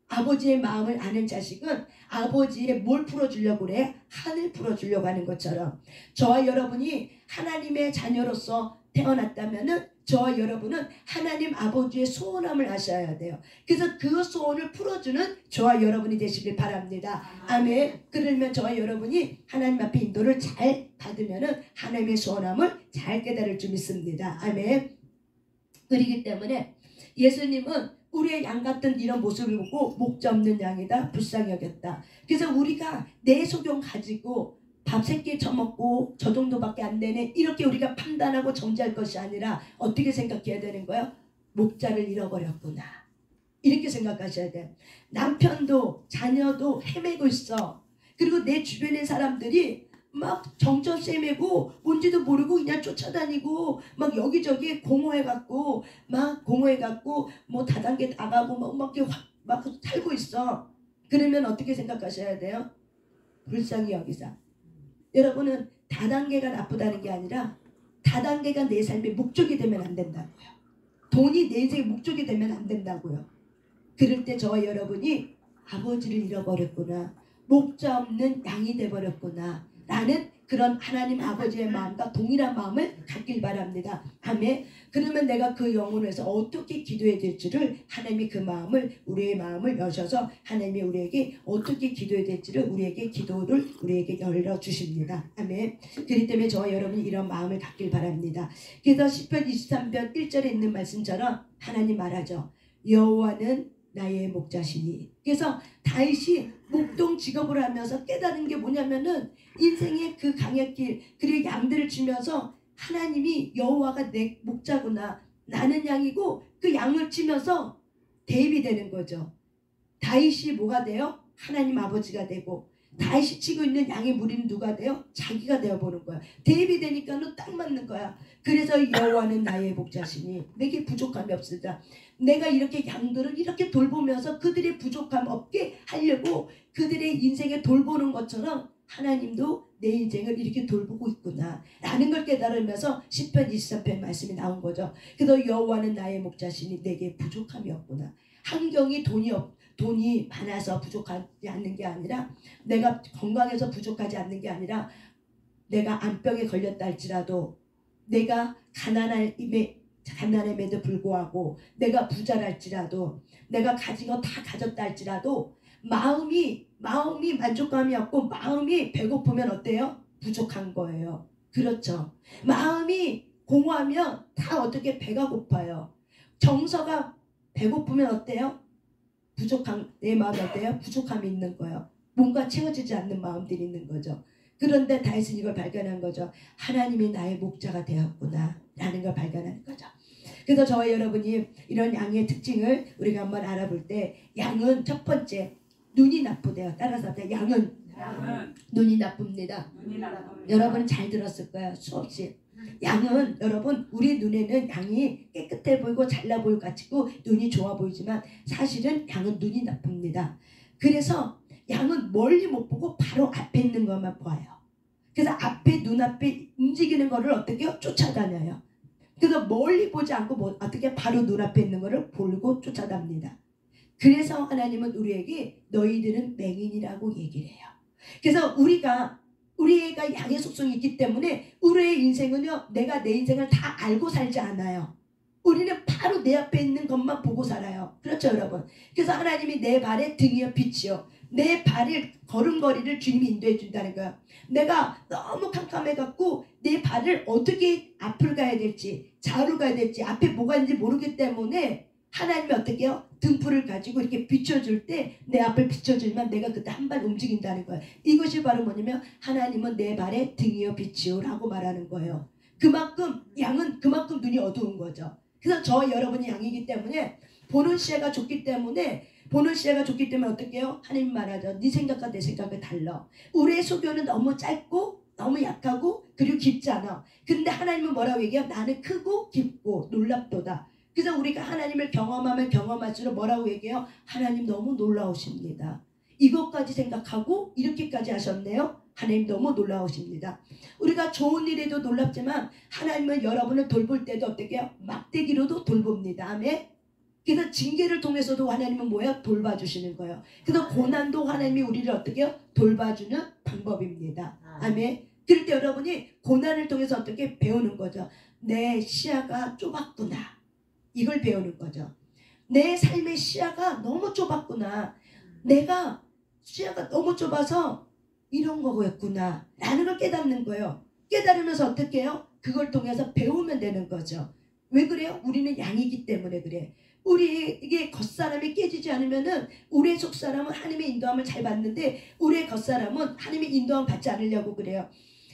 아버지의 마음을 아는 자식은 아버지의 뭘 풀어주려고 그래? 한을 풀어주려고 하는 것처럼 저와 여러분이 하나님의 자녀로서 태어났다면은 저와 여러분은 하나님 아버지의 소원함을 아셔야 돼요. 그래서 그 소원을 풀어주는 저와 여러분이 되시길 바랍니다. 아멘. 그러면 저와 여러분이 하나님 앞에 인도를 잘 받으면은 하나님의 소원함을 잘 깨달을 줄 믿습니다. 아멘. 그렇기 때문에 예수님은 우리의 양 같은 이런 모습을 보고 목자 없는 양이다, 불쌍히 여겼다. 그래서 우리가 내 소견 가지고 밥 세 끼 처먹고 저 정도밖에 안 되네, 이렇게 우리가 판단하고 정죄할 것이 아니라 어떻게 생각해야 되는 거예요? 목자를 잃어버렸구나, 이렇게 생각하셔야 돼요. 남편도 자녀도 헤매고 있어. 그리고 내 주변의 사람들이 막 정처세매고 뭔지도 모르고 그냥 쫓아다니고 막 여기저기 공허해갖고 뭐 다단계 나가고 막 살고 있어. 그러면 어떻게 생각하셔야 돼요? 불쌍히 여기자. 여러분은 다단계가 나쁘다는 게 아니라 다단계가 내 삶의 목적이 되면 안 된다고요. 돈이 내 인생의 목적이 되면 안 된다고요. 그럴 때 저와 여러분이 아버지를 잃어버렸구나, 목자 없는 양이 돼버렸구나 라는 그런 하나님 아버지의 마음과 동일한 마음을 갖길 바랍니다. 아멘. 그러면 내가 그 영혼에서 어떻게 기도해야 될지를 하나님이 그 마음을, 우리의 마음을 여셔서 하나님이 우리에게 어떻게 기도해야 될지를 우리에게 기도를 우리에게 열어주십니다. 아멘. 그렇기 때문에 저와 여러분이 이런 마음을 갖길 바랍니다. 그래서 시편 23편 1절에 있는 말씀처럼 하나님 말하죠. 여호와는 나의 목자시니. 그래서 다윗이 목동 직업을 하면서 깨달은 게 뭐냐면은 인생의 그 강약길, 그리고 양들을 치면서 하나님이 여호와가 내 목자구나, 나는 양이고 그 양을 치면서 대입이 되는 거죠. 다윗이 뭐가 돼요? 하나님 아버지가 되고, 다윗이 치고 있는 양의 무리는 누가 돼요? 자기가 되어보는 거야. 대입이 되니까는 딱 맞는 거야. 그래서 여호와는 나의 목자시니 내게 부족함이 없으리라. 내가 이렇게 양들을 이렇게 돌보면서 그들의 부족함 없게 하려고 그들의 인생에 돌보는 것처럼 하나님도 내 인생을 이렇게 돌보고 있구나 라는 걸 깨달으면서 시편 23편 말씀이 나온 거죠. 그래서 여호와는 나의 목자시니 내게 부족함이 없구나. 환경이 돈이 많아서 부족하지 않는 게 아니라, 내가 건강해서 부족하지 않는 게 아니라, 내가 암병에 걸렸다 할지라도, 내가 가난함에도 불구하고, 내가 부자랄지라도, 내가 가진 거 다 가졌다 할지라도 마음이 만족감이 없고 마음이 배고프면 어때요? 부족한 거예요. 그렇죠. 마음이 공허하면 다 어떻게 배가 고파요. 정서가 배고프면 어때요? 내 마음이 어때요? 부족함이 있는 거예요. 뭔가 채워지지 않는 마음들이 있는 거죠. 그런데 다윗은 이걸 발견한 거죠. 하나님이 나의 목자가 되었구나 라는 걸 발견하는 거죠. 그래서 저와 여러분이 이런 양의 특징을 우리가 한번 알아볼 때, 양은 첫 번째 눈이 나쁘대요. 따라서 양은 눈이 나쁩니다. 여러분 잘 들었을 거예요. 수없이. 양은 여러분, 우리 눈에는 양이 깨끗해 보이고 잘나 보이고 같고 눈이 좋아 보이지만 사실은 양은 눈이 나쁩니다. 그래서 양은 멀리 못 보고 바로 앞에 있는 것만 봐요. 그래서 눈앞에 움직이는 거를 어떻게 해요? 쫓아다녀요. 그래서 멀리 보지 않고 어떻게 바로 눈앞에 있는 거를 보고 쫓아답니다. 그래서 하나님은 우리에게 너희들은 맹인이라고 얘기를 해요. 그래서 우리가 양의 속성이 있기 때문에 우리의 인생은요, 내가 내 인생을 다 알고 살지 않아요. 우리는 바로 내 앞에 있는 것만 보고 살아요. 그렇죠, 여러분? 그래서 하나님이 내 발에 등이요 빛이요, 내 발을 걸음걸이를 주님이 인도해 준다는 거예요. 내가 너무 캄캄해갖고 내 발을 어떻게 앞을 가야 될지 좌우로 가야 될지 앞에 뭐가 있는지 모르기 때문에 하나님이 어떻게 해요? 등불을 가지고 이렇게 비춰줄 때 내 앞을 비춰주면 내가 그때 한 발 움직인다는 거예요. 이것이 바로 뭐냐면 하나님은 내 발에 등이요 빛이요 라고 말하는 거예요. 양은 그만큼 눈이 어두운 거죠. 그래서 저 여러분이 양이기 때문에 보는 시야가 좁기 때문에 어떻게 해요? 하나님 말하죠. 네 생각과 내 생각이 달라. 우리의 소견은 너무 짧고 너무 약하고 그리고 깊지 않아. 근데 하나님은 뭐라고 얘기해요? 나는 크고 깊고 놀랍도다. 그래서 우리가 하나님을 경험하면 경험할수록 뭐라고 얘기해요? 하나님 너무 놀라우십니다. 이것까지 생각하고 이렇게까지 하셨네요. 하나님 너무 놀라우십니다. 우리가 좋은 일에도 놀랍지만 하나님은 여러분을 돌볼 때도 어떻게 해요? 막대기로도 돌봅니다. 아멘. 그래서 징계를 통해서도 하나님은 뭐예요? 돌봐주시는 거예요. 그래서 고난도 하나님이 우리를 어떻게 해요? 돌봐주는 방법입니다. 아멘. 그럴 때 여러분이 고난을 통해서 어떻게 배우는 거죠? 내 시야가 좁았구나. 이걸 배우는 거죠. 내 삶의 시야가 너무 좁았구나. 내가 시야가 너무 좁아서 이런 거였구나 라는 걸 깨닫는 거예요. 깨달으면서 어떻게 해요? 그걸 통해서 배우면 되는 거죠. 왜 그래요? 우리는 양이기 때문에 그래. 우리에게 겉사람이 깨지지 않으면은 우리의 속사람은 하나님의 인도함을 잘 받는데 우리의 겉사람은 하나님의 인도함을 받지 않으려고 그래요.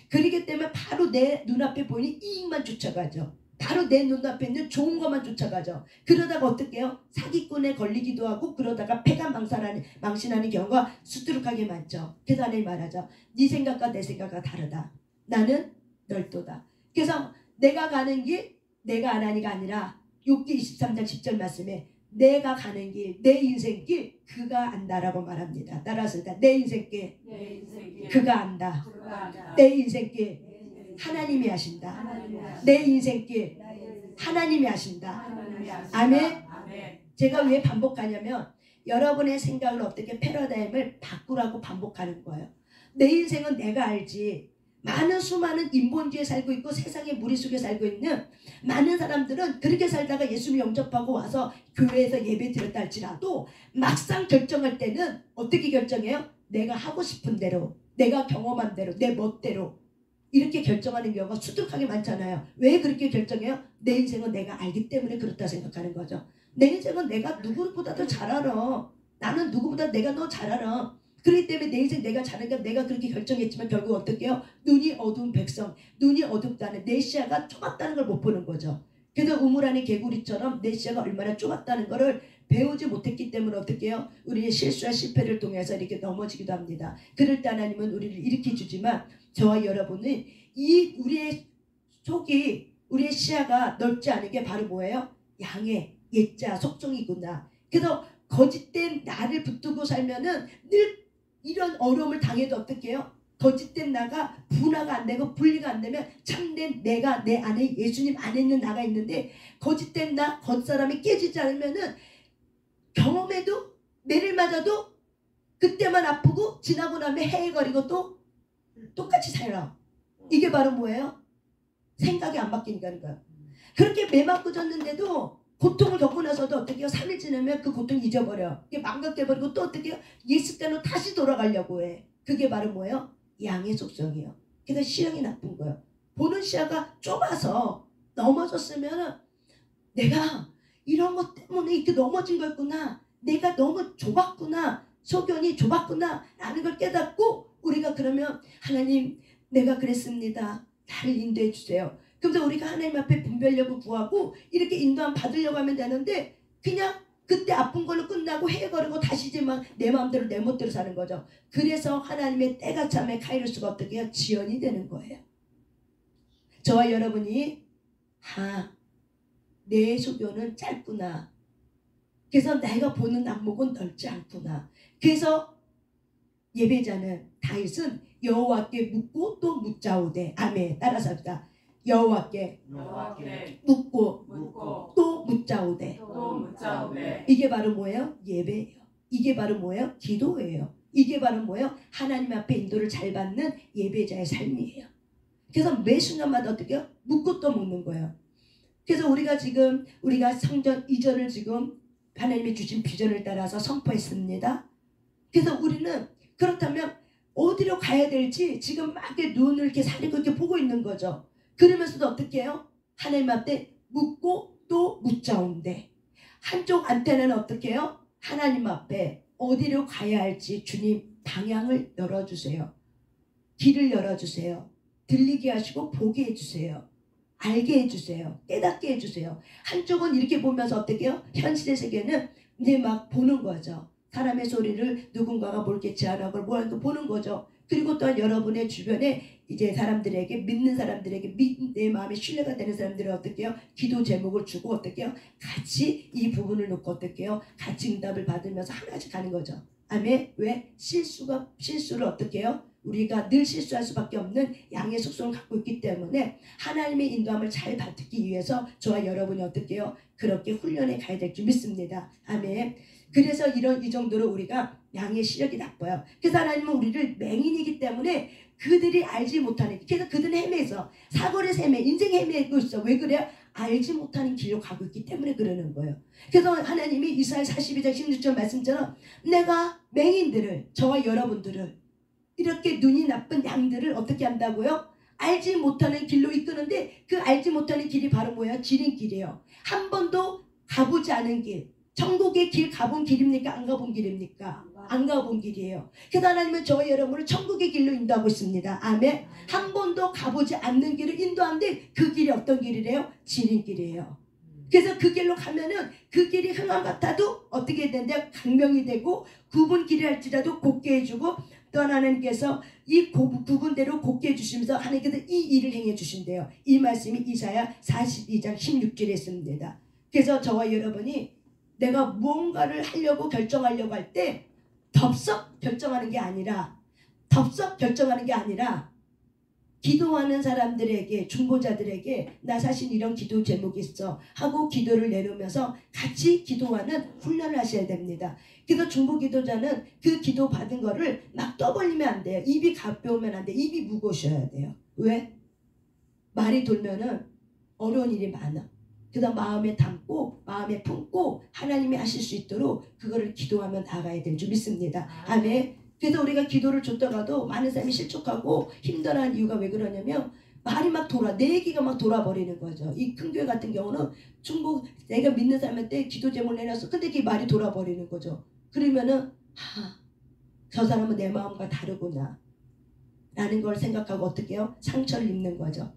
그렇기 때문에 바로 내 눈앞에 보이는 이익만 쫓아가죠. 바로 내 눈앞에 있는 좋은 것만 쫓아가죠. 그러다가 어떻게 해요? 사기꾼에 걸리기도 하고 그러다가 패가 망신하는 경우가 수두룩하게 많죠. 그래서 하나님 말하죠. 네 생각과 내 생각과 다르다. 나는 널도다. 그래서 내가 가는 길 내가 아나니가 아니라 욥기 23장 10절 말씀에 내가 가는 길, 내 인생길 그가 안다라고 말합니다. 따라서 내 인생길 그가 안다. 내 인생길 하나님이 하신다. 내 인생길 하나님이 하신다. 아멘. 제가 왜 반복하냐면 여러분의 생각을 어떻게 패러다임을 바꾸라고 반복하는 거예요. 내 인생은 내가 알지. 수많은 인본주의에 살고 있고 세상의 무리 속에 살고 있는 많은 사람들은 그렇게 살다가 예수를 영접하고 와서 교회에서 예배 드렸다 할지라도 막상 결정할 때는 어떻게 결정해요? 내가 하고 싶은 대로, 내가 경험한 대로, 내 멋대로 이렇게 결정하는 경우가 수두룩하게 많잖아요. 왜 그렇게 결정해요? 내 인생은 내가 알기 때문에 그렇다 생각하는 거죠. 내 인생은 내가 누구보다도 잘 알아. 나는 누구보다 내가 너 잘 알아. 그렇기 때문에 내 인생 내가 잘하니까 내가 그렇게 결정했지만 결국 어떻게 해요? 눈이 어두운 백성, 눈이 어둡다는 내 시야가 좁았다는 걸 못 보는 거죠. 그래서 우물 안의 개구리처럼 내 시야가 얼마나 좁았다는 거를 배우지 못했기 때문에 어떻게 해요? 우리의 실수와 실패를 통해서 이렇게 넘어지기도 합니다. 그럴 때 하나님은 우리를 일으켜주지만 저와 여러분은 우리의 속이, 우리의 시야가 넓지 않은 게 바로 뭐예요? 양의 옛자 속성이구나. 그래서 거짓된 나를 붙들고 살면은 늘 이런 어려움을 당해도 어떻게 해요? 거짓된 나가 분화가 안 되고 분리가 안 되면 참된 내가 내 안에 예수님 안에 있는 나가 있는데 거짓된 나 겉사람이 깨지지 않으면은 경험해도 매를 맞아도 그때만 아프고 지나고 나면 헤헤거리고 또 똑같이 살아. 이게 바로 뭐예요? 생각이 안 바뀌니까 하는 거야. 그렇게 매 맞고 졌는데도 고통을 겪고 나서도 어떻게 해요? 3일 지나면 그 고통 잊어버려. 이게 망각돼버리고 또 어떻게 해요? 옛습관으로 다시 돌아가려고 해. 그게 바로 뭐예요? 양의 속성이에요. 그래서 시력이 나쁜 거예요. 보는 시야가 좁아서 넘어졌으면 내가 이런 것 때문에 이렇게 넘어진 거였구나. 내가 너무 좁았구나. 소견이 좁았구나 라는 걸 깨닫고 우리가 그러면 하나님 내가 그랬습니다. 나를 인도해 주세요. 그래서 우리가 하나님 앞에 분별력을 구하고 이렇게 인도함 받으려고 하면 되는데 그냥 그때 아픈 걸로 끝나고 해거리고 다시 이제 막 내 마음대로 내 멋대로 사는 거죠. 그래서 하나님의 때가 참에 카이로스가 어떻게 해요? 지연이 되는 거예요. 저와 여러분이 내 소견은 짧구나. 그래서 내가 보는 안목은 넓지 않구나. 그래서 예배자는 다윗은 여호와께 묻고 또 묻자오되 아멘. 따라서 합시다. 여호와께 묻고 또 묻자오되. 이게 바로 뭐예요? 예배예요. 이게 바로 뭐예요? 기도예요. 이게 바로 뭐예요? 하나님 앞에 인도를 잘 받는 예배자의 삶이에요. 그래서 매 순간마다 어떻게 해요? 묻고 또 묻는 거예요. 그래서 우리가 성전 이전을 지금 하나님이 주신 비전을 따라서 선포했습니다. 그래서 우리는 그렇다면 어디로 가야 될지 지금 막 눈을 이렇게 사리고 이렇게 보고 있는 거죠. 그러면서도 어떻게 해요? 하나님 앞에 묻고 또 묻자온데 한쪽 안테나는 어떻게 해요? 하나님 앞에 어디로 가야 할지 주님 방향을 열어주세요. 길을 열어주세요. 들리게 하시고 보게 해주세요. 알게 해주세요. 깨닫게 해주세요. 한쪽은 이렇게 보면서 어떻게 해요? 현실의 세계는 이제 막 보는 거죠. 사람의 소리를 누군가가 뭘게 제안하고 뭐 하는 거 보는 거죠. 그리고 또한 여러분의 주변에 이제 사람들에게 믿는 사람들에게 내 마음에 신뢰가 되는 사람들은 어떻게 해요? 기도 제목을 주고 어떻게 해요? 같이 이 부분을 놓고 어떻게 해요? 같이 응답을 받으면서 하나씩 가는 거죠. 아멘. 왜? 실수를 어떻게 해요? 우리가 늘 실수할 수밖에 없는 양의 속성을 갖고 있기 때문에 하나님의 인도함을 잘 받기 위해서 저와 여러분이 어떻게 해요? 그렇게 훈련해 가야 될 줄 믿습니다. 아멘. 그래서 이 정도로 우리가 양의 시력이 나빠요. 그래서 하나님은 우리를 맹인이기 때문에 그들이 알지 못하는 그래서 그들은 헤매서 사고를 인생 헤매고 있어. 왜 그래요? 알지 못하는 길로 가고 있기 때문에 그러는 거예요. 그래서 하나님이 이사야 42장 16절 말씀처럼 내가 맹인들을 저와 여러분들을 이렇게 눈이 나쁜 양들을 어떻게 한다고요? 알지 못하는 길로 이끄는데 그 알지 못하는 길이 바로 뭐예요? 지름길이에요. 한 번도 가보지 않은 길. 천국의 길 가본 길입니까? 안 가본 길입니까? 안 가본 길이에요. 그래서 하나님은 저와 여러분을 천국의 길로 인도하고 있습니다. 아멘. 한 번도 가보지 않는 길을 인도하는데 그 길이 어떤 길이래요? 지름길이에요. 그래서 그 길로 가면은 그 길이 흑암 같아도 어떻게 된대요? 강명이 되고 굽은 길이 할지라도 곱게 해주고 또 하나님께서 이 구분대로 곱게 해주시면서 하나님께서 이 일을 행해 주신대요. 이 말씀이 이사야 42장 16절에 있습니다. 그래서 저와 여러분이 내가 무언가를 하려고 결정하려고 할 때 덥석 결정하는 게 아니라 기도하는 사람들에게 중보자들에게 나 사실 이런 기도 제목이 있어 하고 기도를 내놓으면서 같이 기도하는 훈련을 하셔야 됩니다. 그래서 중보기도자는 그 기도 받은 거를 막 떠벌리면 안 돼요. 입이 가벼우면 안 돼요. 입이 무거우셔야 돼요. 왜? 말이 돌면은 어려운 일이 많아. 그다음 마음에 담고 마음에 품고 하나님이 하실 수 있도록 그거를 기도하며 나가야 될 줄 믿습니다. 아멘. 그래서 우리가 기도를 줬다가도 많은 사람이 실족하고 힘들어하는 이유가 왜 그러냐면 말이 막 내 얘기가 막 돌아버리는 거죠. 이 큰 교회 같은 경우는 중국 내가 믿는 사람한테 기도 제목을 내놨어. 근데 그 말이 돌아버리는 거죠. 그러면은 저 사람은 내 마음과 다르구나 라는 걸 생각하고 어떻게 해요? 상처를 입는 거죠.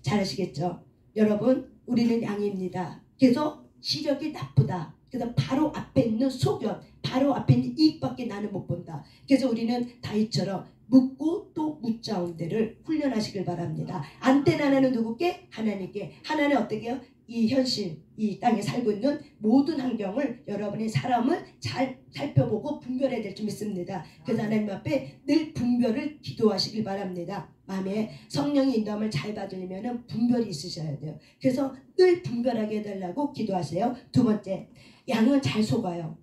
잘 아시겠죠? 여러분 우리는 양입니다. 그래서 시력이 나쁘다. 그래서 바로 앞에 있는 소견, 바로 앞에 있는 이익밖에 나는 못 본다. 그래서 우리는 다윗처럼 묻고 또 묻자온 데를 훈련하시길 바랍니다. 안테나는 누구께? 하나님께. 하나는 어떻게 해요? 이 현실, 이 땅에 살고 있는 모든 환경을 여러분의 사람을 잘 살펴보고 분별해야 될 줄 믿습니다. 그래서 하나님 앞에 늘 분별을 기도하시길 바랍니다. 마음에 성령의 인도함을 잘 받으려면 분별이 있으셔야 돼요. 그래서 늘 분별하게 해달라고 기도하세요. 두 번째, 양은 잘 속아요.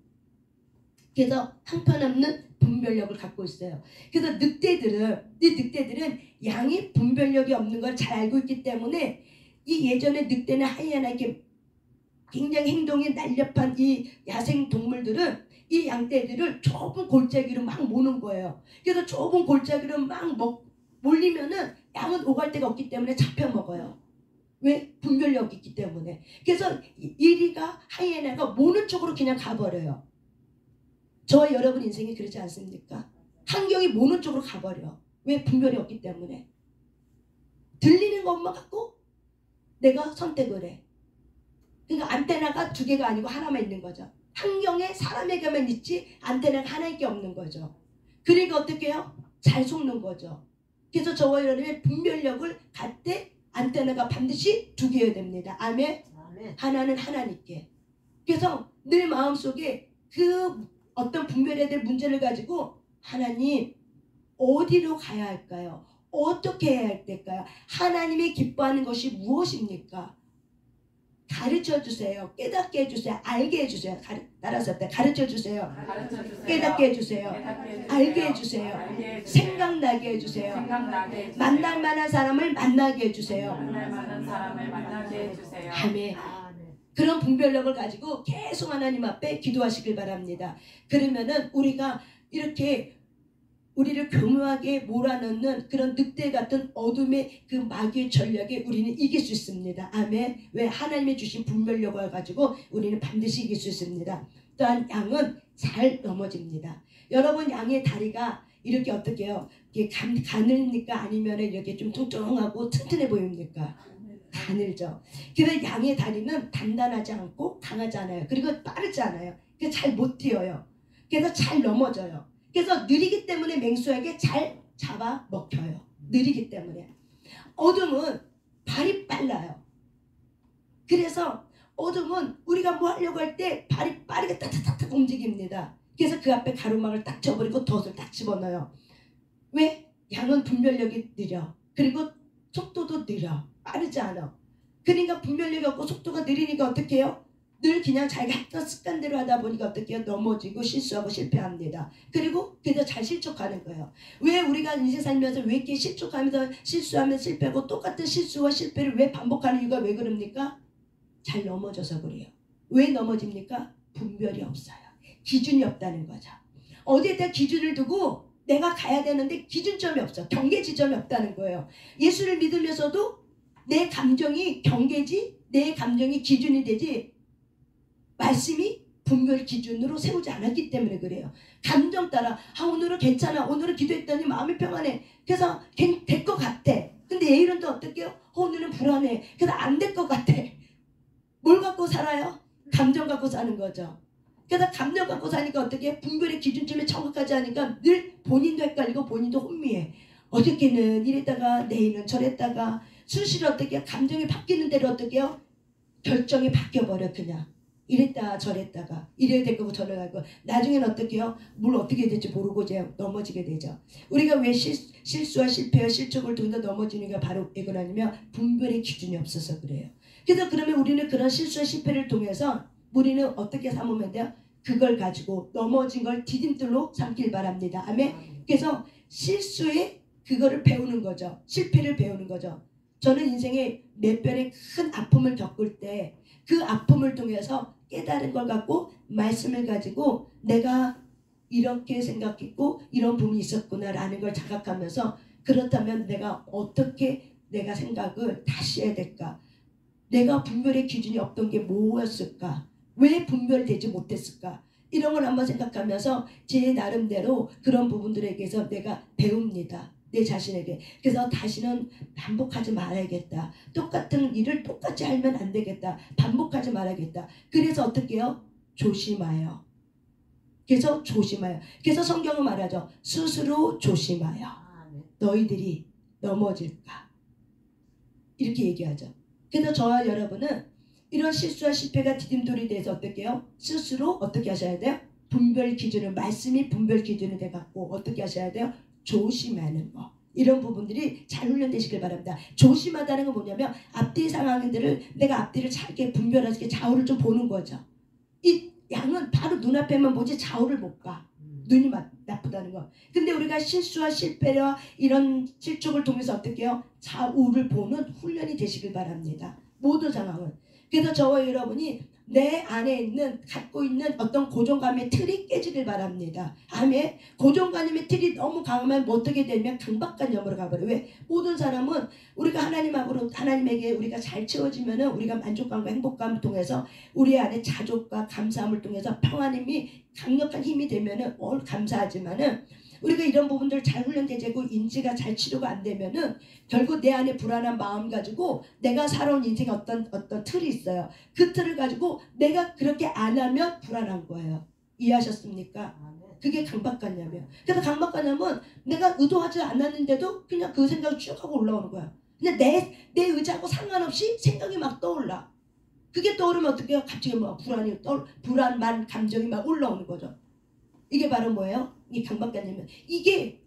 그래서 형편없는 분별력을 갖고 있어요. 그래서 늑대들은 양이 분별력이 없는 걸 잘 알고 있기 때문에 이 예전에 늑대나 하이에나 이렇게 굉장히 행동이 날렵한 이 야생 동물들은 이 양떼들을 좁은 골짜기로 막 모는 거예요. 그래서 좁은 골짜기로 막 몰리면은 양은 오갈 데가 없기 때문에 잡혀 먹어요. 왜? 분별력이 있기 때문에. 그래서 이리가 하이에나가 모는 쪽으로 그냥 가버려요. 저와 여러분 인생이 그렇지 않습니까? 환경이 모는 쪽으로 가버려. 왜? 분별이 없기 때문에. 들리는 것만 갖고 내가 선택을 해. 그러니까 안테나가 두 개가 아니고 하나만 있는 거죠. 환경에 사람에게만 있지 안테나가 하나밖에 없는 거죠. 그러니까 어떻게 해요? 잘 속는 거죠. 그래서 저와 여러분의 분별력을 갖되 안테나가 반드시 두 개여야 됩니다. 아멘. 하나는 하나님께. 그래서 늘 마음속에 그 어떤 분별해야 될 문제를 가지고 하나님 어디로 가야 할까요? 어떻게 해야 할까요? 하나님이 기뻐하는 것이 무엇입니까? 가르쳐 주세요. 깨닫게 해주세요. 알게 해주세요. 따라서 가르쳐 주세요. 깨닫게 해주세요. 알게 해주세요. 생각나게 해주세요. 만날 만한 사람을 만나게 해주세요. 아멘. 그런 분별력을 가지고 계속 하나님 앞에 기도하시길 바랍니다. 그러면은 우리가 이렇게 우리를 교묘하게 몰아넣는 그런 늑대 같은 어둠의 그 마귀의 전략에 우리는 이길 수 있습니다. 아멘. 왜? 하나님이 주신 분별력을 가지고 우리는 반드시 이길 수 있습니다. 또한 양은 잘 넘어집니다. 여러분 양의 다리가 이렇게 어떻게 해요? 이게 가늘니까 아니면 이렇게 좀 뚱뚱하고 튼튼해 보입니까? 가늘죠. 그래서 양의 다리는 단단하지 않고 강하지 않아요. 그리고 빠르지 않아요. 그래서 잘 못 뛰어요. 그래서 잘 넘어져요. 그래서 느리기 때문에 맹수에게 잘 잡아 먹혀요. 느리기 때문에. 어둠은 발이 빨라요. 그래서 어둠은 우리가 뭐 하려고 할 때 발이 빠르게 따닥따닥 움직입니다. 그래서 그 앞에 가로막을 딱 쳐버리고 덫을 딱 집어넣어요. 왜? 양은 분별력이 느려. 그리고 속도도 느려. 빠르지 않아. 그러니까 분별력이 없고 속도가 느리니까 어떻게 해요? 늘 그냥 자기가 했던 습관대로 하다 보니까 어떻게 해요? 넘어지고 실수하고 실패합니다. 그리고 그래서 잘 실족하는 거예요. 왜 우리가 인생 살면서 왜 이렇게 실족하면서 실수하면 실패하고 똑같은 실수와 실패를 왜 반복하는 이유가 왜 그럽니까? 잘 넘어져서 그래요. 왜 넘어집니까? 분별이 없어요. 기준이 없다는 거죠. 어디에다 기준을 두고 내가 가야 되는데 기준점이 없어. 경계 지점이 없다는 거예요. 예수를 믿으면서도 내 감정이 경계지, 내 감정이 기준이 되지 말씀이 분별 기준으로 세우지 않았기 때문에 그래요. 감정 따라 오늘은 괜찮아. 오늘은 기도했더니 마음이 평안해. 그래서 될 것 같아. 근데 내일은 또 어떻게 해요? 오늘은 불안해. 그래서 안 될 것 같아. 뭘 갖고 살아요? 감정 갖고 사는 거죠. 그래서 감정 갖고 사니까 어떻게 해? 분별의 기준점이 정확하지 않으니까 늘 본인도 헷갈리고 본인도 혼미해. 어저께는 이랬다가 내일은 저랬다가 순실이 어떻게 해요? 감정이 바뀌는 대로 어떻게 해요? 결정이 바뀌어버려 그냥. 이랬다 저랬다가 이래야 될 거고 저래야 되고 나중에는 어떻게 해요? 뭘 어떻게 해야 될지 모르고 이제 넘어지게 되죠. 우리가 왜 실수와 실패와 실족을 통해서 넘어지는 게 바로 이거라면 분별의 기준이 없어서 그래요. 그래서 그러면 우리는 그런 실수와 실패를 통해서 우리는 어떻게 삼으면 돼요? 그걸 가지고 넘어진 걸 디딤돌로 삼길 바랍니다. 아멘. 그래서 실수에 그거를 배우는 거죠. 실패를 배우는 거죠. 저는 인생에 몇 번의 큰 아픔을 겪을 때 그 아픔을 통해서 깨달은 걸 갖고 말씀을 가지고 내가 이렇게 생각했고 이런 부분이 있었구나라는 걸 자각하면서 그렇다면 내가 어떻게 내가 생각을 다시 해야 될까? 내가 분별의 기준이 없던 게 뭐였을까? 왜 분별되지 못했을까? 이런 걸 한번 생각하면서 제 나름대로 그런 부분들에게서 내가 배웁니다. 내 자신에게. 그래서 다시는 반복하지 말아야겠다. 똑같은 일을 똑같이 하면 안 되겠다. 반복하지 말아야겠다. 그래서 어떻게 해요? 조심하여. 그래서 조심하여. 그래서 성경은 말하죠. 스스로 조심하여. 너희들이 넘어질까. 이렇게 얘기하죠. 그래서 저와 여러분은 이런 실수와 실패가 디딤돌이 돼서 어떻게 해요? 스스로 어떻게 하셔야 돼요? 분별 기준을, 말씀이 분별 기준이 돼갖고 어떻게 하셔야 돼요? 조심하는 거. 이런 부분들이 잘 훈련되시길 바랍니다. 조심하다는 건 뭐냐면 앞뒤 상황들을 내가 앞뒤를 잘게 분별하게 좌우를 좀 보는 거죠. 이 양은 바로 눈앞에만 보지 좌우를 못 봐. 눈이 나쁘다는 거. 근데 우리가 실수와 실패와 이런 실족을 통해서 어떻게 해요? 좌우를 보는 훈련이 되시길 바랍니다. 모든 상황은. 그래서 저와 여러분이 내 안에 있는 갖고 있는 어떤 고정감의 틀이 깨지길 바랍니다. 아멘. 고정관념의 틀이 너무 강하면 어떻게 되면 강박관념으로 가버려요. 왜? 모든 사람은 우리가 하나님에게 우리가 잘 채워지면은 우리가 만족감과 행복감을 통해서 우리 안에 자족과 감사함을 통해서 평안함이 강력한 힘이 되면은 감사하지만은 우리가 이런 부분들 잘 훈련되고 인지가 잘 치료가 안 되면은 결국 내 안에 불안한 마음 가지고 내가 살아온 인생에 어떤 틀이 있어요. 그 틀을 가지고 내가 그렇게 안 하면 불안한 거예요. 이해하셨습니까? 그게 강박관념이에요. 그래서 강박관념은 내가 의도하지 않았는데도 그냥 그 생각이 쭉 하고 올라오는 거야. 그냥 내 의지하고 상관없이 생각이 막 떠올라. 그게 떠오르면 어떻게 해요? 갑자기 막 불안만 감정이 막 올라오는 거죠. 이게 바로 뭐예요? 이 강박관념이에요. 이게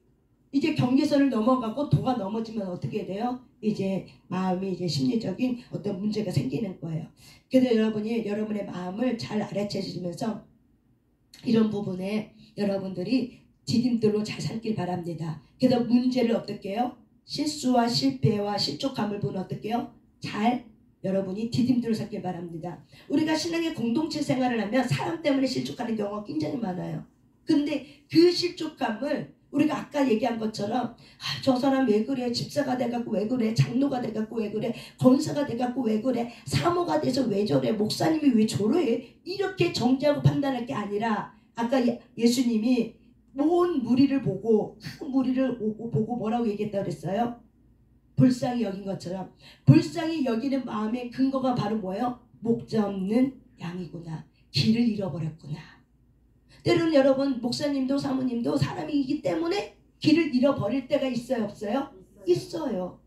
이제 경계선을 넘어가고 도가 넘어지면 어떻게 돼요? 이제 마음이 이제 심리적인 어떤 문제가 생기는 거예요. 그래서 여러분이 여러분의 마음을 잘 알아채시면서 이런 부분에 여러분들이 디딤돌로 잘 삼길 바랍니다. 그래서 문제를 어떻게 해요? 실수와 실패와 실족함을 보는 어떻게 해요? 잘 여러분이 디딤돌을 삼길 바랍니다. 우리가 신앙의 공동체 생활을 하면 사람 때문에 실족하는 경우가 굉장히 많아요. 근데 그 실족감을 우리가 아까 얘기한 것처럼 저 사람 왜 그래, 집사가 돼갖고 왜 그래, 장로가 돼갖고 왜 그래, 권사가 돼갖고 왜 그래, 사모가 돼서 왜 저래, 목사님이 왜 저래, 이렇게 정죄하고 판단할 게 아니라 아까 예수님이 온 무리를 보고 큰 무리를 보고 뭐라고 얘기했다고 그랬어요? 불쌍히 여긴 것처럼 불쌍히 여기는 마음의 근거가 바로 뭐예요? 목자 없는 양이구나, 길을 잃어버렸구나. 때로는 여러분 목사님도 사모님도 사람이기 때문에 길을 잃어버릴 때가 있어요, 없어요? 있어요.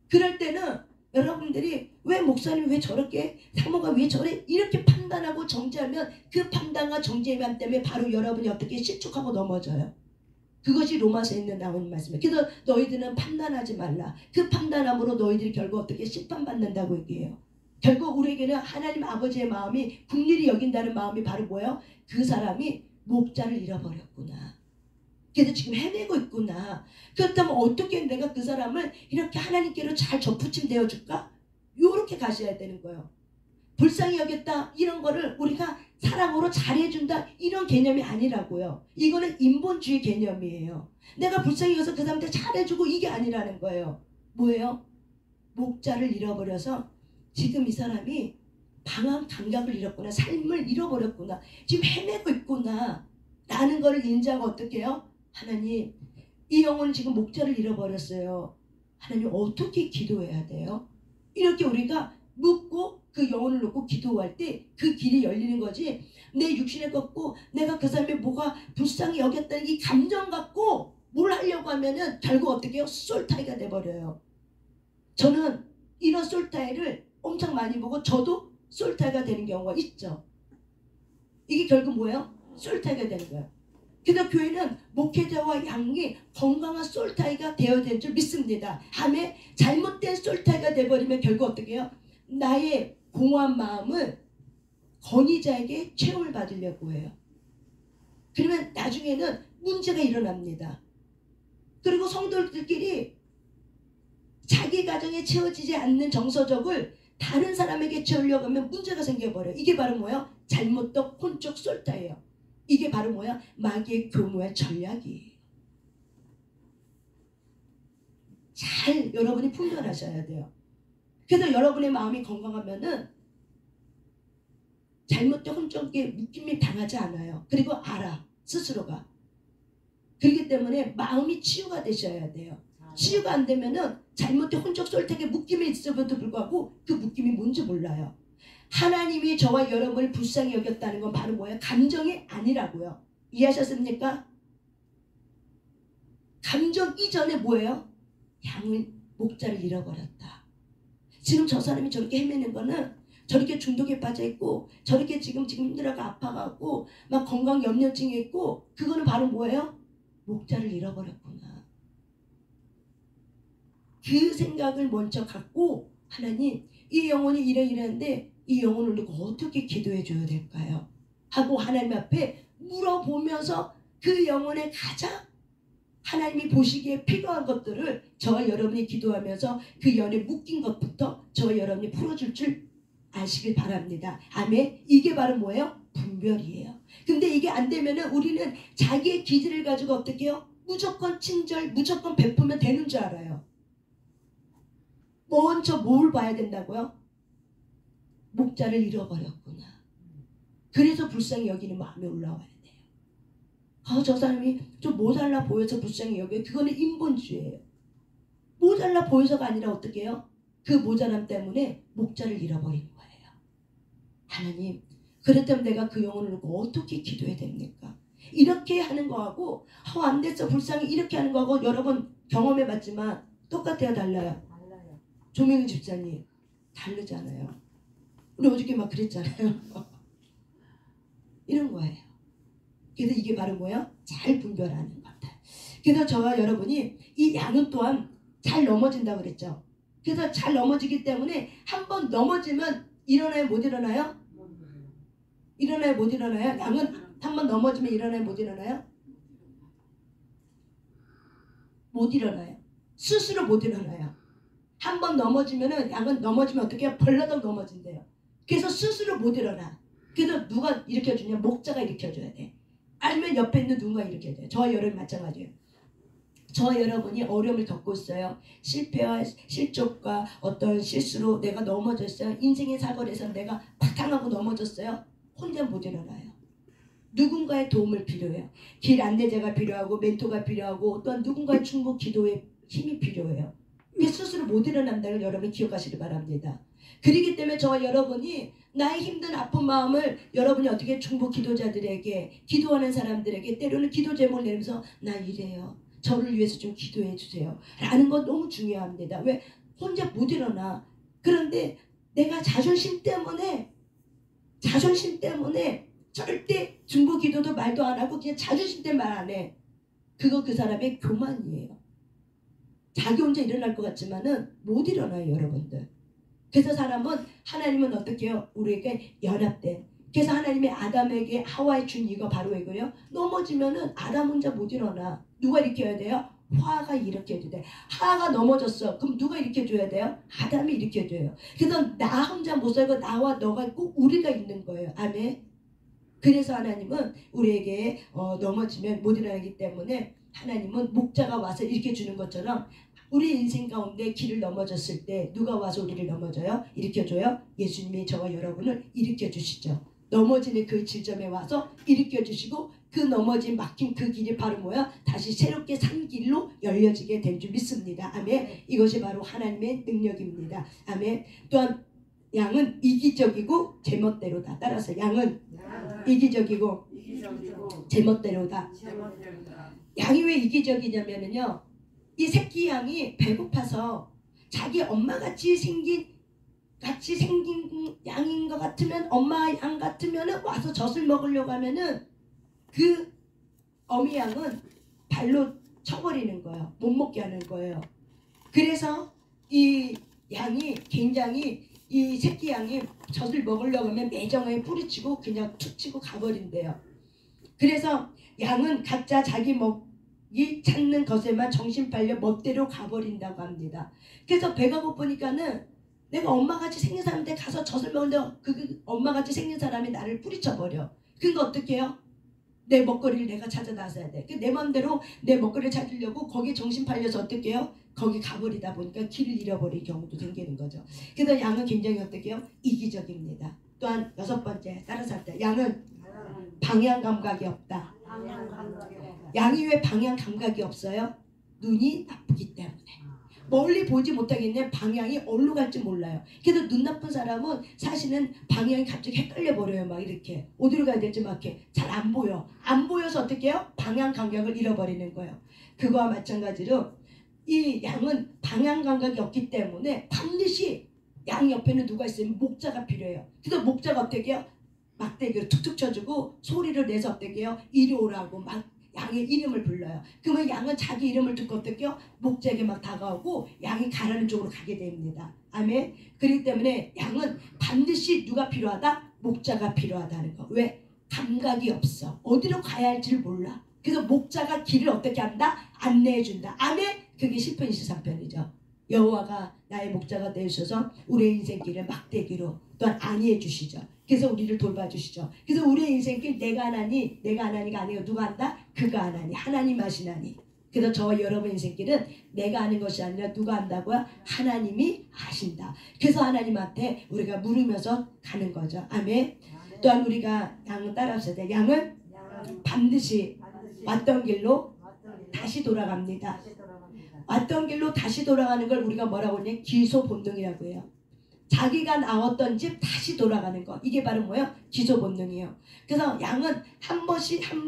그럴 때는 여러분들이 왜 목사님 왜 저렇게, 사모가 왜 저래, 이렇게 판단하고 정죄하면 그 판단과 정죄감 때문에 바로 여러분이 어떻게 실족하고 넘어져요. 그것이 로마서에 있는 나오는 말씀이에요. 그래서 너희들은 판단하지 말라. 그 판단함으로 너희들이 결국 어떻게 심판받는다고 얘기해요. 결국 우리에게는 하나님 아버지의 마음이 긍휼히 여긴다는 마음이 바로 뭐예요? 그 사람이 목자를 잃어버렸구나. 그래서 지금 헤매고 있구나. 그렇다면 어떻게 내가 그 사람을 이렇게 하나님께로 잘 접붙임 되어줄까? 요렇게 가셔야 되는 거예요. 불쌍히 여겼다 이런 거를 우리가 사랑으로 잘해준다 이런 개념이 아니라고요. 이거는 인본주의 개념이에요. 내가 불쌍히 여겨서 그 사람한테 잘해주고 이게 아니라는 거예요. 뭐예요? 목자를 잃어버려서 지금 이 사람이 방황 감각을 잃었구나, 삶을 잃어버렸구나, 지금 헤매고 있구나 라는 거를 인지하고 어떻게 해요? 하나님, 이 영혼은 지금 목자를 잃어버렸어요. 하나님 어떻게 기도해야 돼요? 이렇게 우리가 묻고 그 영혼을 놓고 기도할 때 그 길이 열리는 거지. 내 육신에 걷고 내가 그 사람의 뭐가 불쌍히 여겼다는 이 감정 갖고 뭘 하려고 하면은 결국 어떻게 해요? 솔타이가 돼버려요. 저는 이런 솔타이를 엄청 많이 보고 저도 솔타이가 되는 경우가 있죠. 이게 결국 뭐예요? 솔타이가 되는 거예요. 그래서 교회는 목회자와 양이 건강한 솔타이가 되어야 되는 줄 믿습니다. 다음에 잘못된 솔타이가 돼버리면 결국 어떻게 해요? 나의 공허한 마음을 권위자에게 채움을 받으려고 해요. 그러면 나중에는 문제가 일어납니다. 그리고 성도들끼리 자기 가정에 채워지지 않는 정서적을 다른 사람에게 채우려고 하면 문제가 생겨버려요. 이게 바로 뭐예요? 잘못된 혼적 솔타예요. 이게 바로 뭐야? 마귀의 교묘한 전략이에요. 잘 여러분이 분별하셔야 돼요. 그래서 여러분의 마음이 건강하면은 잘못된 혼적에 묶임이 당하지 않아요. 그리고 알아, 스스로가. 그렇기 때문에 마음이 치유가 되셔야 돼요. 치유가 안 되면은 잘못된 혼적 솔택에 묶임이 있음에도 불구하고 그 묶임이 뭔지 몰라요. 하나님이 저와 여러분을 불쌍히 여겼다는 건 바로 뭐예요? 감정이 아니라고요. 이해하셨습니까? 감정 이전에 뭐예요? 양을, 목자를 잃어버렸다. 지금 저 사람이 저렇게 헤매는 거는 저렇게 중독에 빠져 있고 저렇게 지금 힘들어가 아파가고 막 건강 염려증이 있고 그거는 바로 뭐예요? 목자를 잃어버렸구나. 그 생각을 먼저 갖고 하나님 이 영혼이 이러는데 이 영혼을 놓고 어떻게 기도해 줘야 될까요? 하고 하나님 앞에 물어보면서 그 영혼의 가장 하나님이 보시기에 필요한 것들을 저와 여러분이 기도하면서 그 연에 묶인 것부터 저와 여러분이 풀어줄 줄 아시길 바랍니다. 아멘. 이게 바로 뭐예요? 분별이에요. 근데 이게 안 되면은 우리는 자기의 기질을 가지고 어떻게 해요? 무조건 친절, 무조건 베푸면 되는 줄 알아요. 먼저 뭘 봐야 된다고요? 목자를 잃어버렸구나. 그래서 불쌍히 여기는 마음에 올라와야 돼요. 저 사람이 좀 모자라 보여서 불쌍히 여겨요. 그거는 인본주의예요. 모자라 보여서가 아니라 어떻게 해요? 그 모자람 때문에 목자를 잃어버린 거예요. 하나님, 그렇다면 내가 그 영혼을 놓고 어떻게 기도해야 됩니까? 이렇게 하는 거하고 안 됐어 불쌍히 이렇게 하는 거하고 여러분 경험해봤지만 똑같아요, 달라요? 조명희 집사님 다르잖아요. 우리 어저께 막 그랬잖아요. 이런 거예요. 그래서 이게 바로 뭐예요? 잘 분별하는 것 같아요. 그래서 저와 여러분이 이 양은 또한 잘 넘어진다고 그랬죠. 그래서 잘 넘어지기 때문에 한 번 넘어지면 일어나요? 못 일어나요? 일어나요? 못 일어나요? 양은 한 번 넘어지면 일어나요? 못 일어나요? 못 일어나요. 스스로 못 일어나요. 한 번 넘어지면은 양은 넘어지면 어떻게 해요? 벌러덩 넘어진대요. 그래서 스스로 못 일어나. 그래서 누가 일으켜주냐? 목자가 일으켜줘야 돼. 아니면 옆에 있는 누군가 일으켜줘야 돼. 저와 여러분 마찬가지예요. 저와 여러분이 어려움을 겪고 있어요. 실패와 실족과 어떤 실수로 내가 넘어졌어요. 인생의 사거리에서 내가 파탕하고 넘어졌어요. 혼자 못 일어나요. 누군가의 도움을 필요해요. 길 안내자가 필요하고 멘토가 필요하고 또한 누군가의 충고 기도에 힘이 필요해요. 스스로 못 일어난다는 걸 여러분 기억하시기 바랍니다. 그렇기 때문에 저와 여러분이 나의 힘든 아픈 마음을 여러분이 어떻게 충고 기도자들에게 기도하는 사람들에게 때로는 기도 제목을 내면서 나 이래요. 저를 위해서 좀 기도해 주세요. 라는 건 너무 중요합니다. 왜? 혼자 못 일어나. 그런데 내가 자존심 때문에 절대 중보 기도도 말도 안 하고 그냥 자존심 때문에 말 안 해. 그거 그 사람의 교만이에요. 자기 혼자 일어날 것 같지만은 못 일어나요, 여러분들. 그래서 하나님은 어떻게 해요? 우리에게 연합된. 그래서 하나님이 아담에게 하와에 준 이거 바로 이거요. 넘어지면은 아담 혼자 못 일어나. 누가 일으켜야 돼요? 화가 일으켜줘야 돼. 하가 넘어졌어. 그럼 누가 일으켜줘야 돼요? 아담이 일으켜줘요. 그래서 나 혼자 못 살고 나와 너가 있고 우리가 있는 거예요. 아멘. 그래서 하나님은 우리에게 넘어지면 못 일어나기 때문에 하나님은 목자가 와서 일으켜주는 것처럼 우리 인생 가운데 길을 넘어졌을 때 누가 와서 우리를 넘어져요? 일으켜줘요? 예수님이 저와 여러분을 일으켜주시죠. 넘어지는 그 지점에 와서 일으켜주시고 그 넘어진 막힌 그 길이 바로 뭐야? 다시 새롭게 산 길로 열려지게 된 줄 믿습니다. 아멘. 이것이 바로 하나님의 능력입니다. 아멘. 또한 양은 이기적이고 제멋대로다. 따라서 양은 이기적이고 제멋대로다. 양이 왜 이기적이냐면요. 이 새끼 양이 배고파서 자기 엄마같이 생긴 양인 것 같으면 엄마 양 같으면은 와서 젖을 먹으려고 하면은 그 어미 양은 발로 쳐버리는 거예요. 못 먹게 하는 거예요. 그래서 이 양이 굉장히 이 새끼 양이 젖을 먹으려고 하면 매정하게 뿌리치고 그냥 툭 치고 가버린대요. 그래서 양은 각자 자기 먹이 찾는 것에만 정신 팔려 멋대로 가버린다고 합니다. 그래서 배가 고프니까는 내가 엄마같이 생긴 사람한테 가서 젖을 먹는데 그 엄마같이 생긴 사람이 나를 뿌리쳐버려. 그러니까 어떻게 해요? 내 먹거리를 내가 찾아 나서야 돼. 내 마음대로 내 먹거리를 찾으려고 거기에 정신 팔려서 어떻게 해요? 거기 가버리다 보니까 길을 잃어버릴 경우도 생기는 거죠. 그래서 양은 굉장히 어떻게 해요? 이기적입니다. 또한 6번째 따라서 할 때 양은 방향 감각이 없다. 양이 왜 방향 감각이 없어요? 눈이 나쁘기 때문에. 멀리 보지 못하겠네. 방향이 어디로 갈지 몰라요. 그래서 눈 나쁜 사람은 사실은 방향이 갑자기 헷갈려 버려요. 막 이렇게 어디로 가야 될지 막 이렇게 잘 안 보여. 안 보여서 어떻게 해요? 방향 감각을 잃어버리는 거예요. 그거와 마찬가지로 이 양은 방향 감각이 없기 때문에 반드시 양 옆에는 누가 있으면 목자가 필요해요. 그래서 목자가 어떻게 해요? 막대기로 툭툭 쳐주고 소리를 내서 어떻게 해요? 이리 오라고 막 양의 이름을 불러요. 그러면 양은 자기 이름을 듣고 어떻게 해요? 목자에게 막 다가오고 양이 가라는 쪽으로 가게 됩니다. 아멘. 그렇기 때문에 양은 반드시 누가 필요하다? 목자가 필요하다는 거. 왜? 감각이 없어. 어디로 가야 할지를 몰라. 그래서 목자가 길을 어떻게 한다? 안내해 준다. 아멘. 그게 시편 23편이죠. 여호와가 나의 목자가 되셔서 우리의 인생길을 막대기로 또한 안위해 주시죠. 그래서 우리를 돌봐주시죠. 그래서 우리의 인생길 내가 하나니, 내가 하나니가 아니고 누가 한다? 그가 하나니, 하나님 하시나니. 그래서 저와 여러분 인생길은 내가 하는 것이 아니라 누가 한다고요? 하나님이 하신다. 그래서 하나님한테 우리가 물으면서 가는 거죠. 아멘. 또한 우리가 양을 따라서 돼. 양은 반드시 왔던 길로 다시 돌아갑니다. 왔던 길로 다시 돌아가는 걸 우리가 뭐라고 하냐? 기소 본능이라고 해요. 자기가 나왔던 집 다시 돌아가는 거. 이게 바로 뭐예요? 기소 본능이에요. 그래서 양은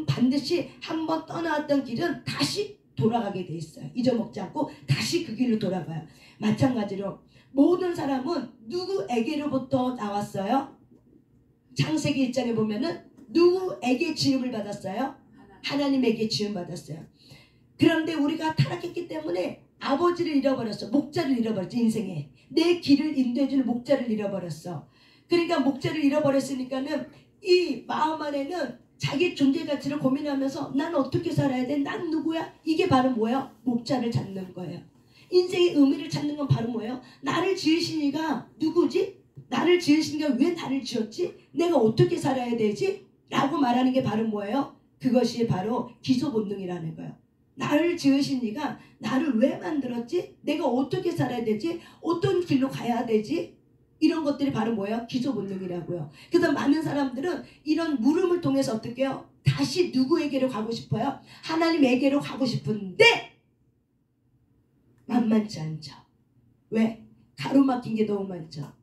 반드시 한 번 떠나왔던 길은 다시 돌아가게 돼 있어요. 잊어먹지 않고 다시 그 길로 돌아가요. 마찬가지로 모든 사람은 누구에게로부터 나왔어요? 창세기 1장에 보면은 누구에게 지음을 받았어요? 하나님에게 지음 받았어요. 그런데 우리가 타락했기 때문에 아버지를 잃어버렸어. 목자를 잃어버렸지. 인생에 내 길을 인도해주는 목자를 잃어버렸어. 그러니까 목자를 잃어버렸으니까는 이 마음 안에는 자기 존재 가치를 고민하면서 난 어떻게 살아야 돼? 난 누구야? 이게 바로 뭐예요? 목자를 찾는 거예요. 인생의 의미를 찾는 건 바로 뭐예요? 나를 지으신 이가 누구지? 나를 지으신 이가 왜 나를 지었지? 내가 어떻게 살아야 되지? 라고 말하는 게 바로 뭐예요? 그것이 바로 기소 본능이라는 거예요. 나를 지으신 이가 나를 왜 만들었지? 내가 어떻게 살아야 되지? 어떤 길로 가야 되지? 이런 것들이 바로 뭐예요? 기소 본능이라고요. 그래서 많은 사람들은 이런 물음을 통해서 어떻게 해요? 다시 누구에게로 가고 싶어요? 하나님에게로 가고 싶은데 만만치 않죠. 왜? 가로막힌 게 너무 많죠.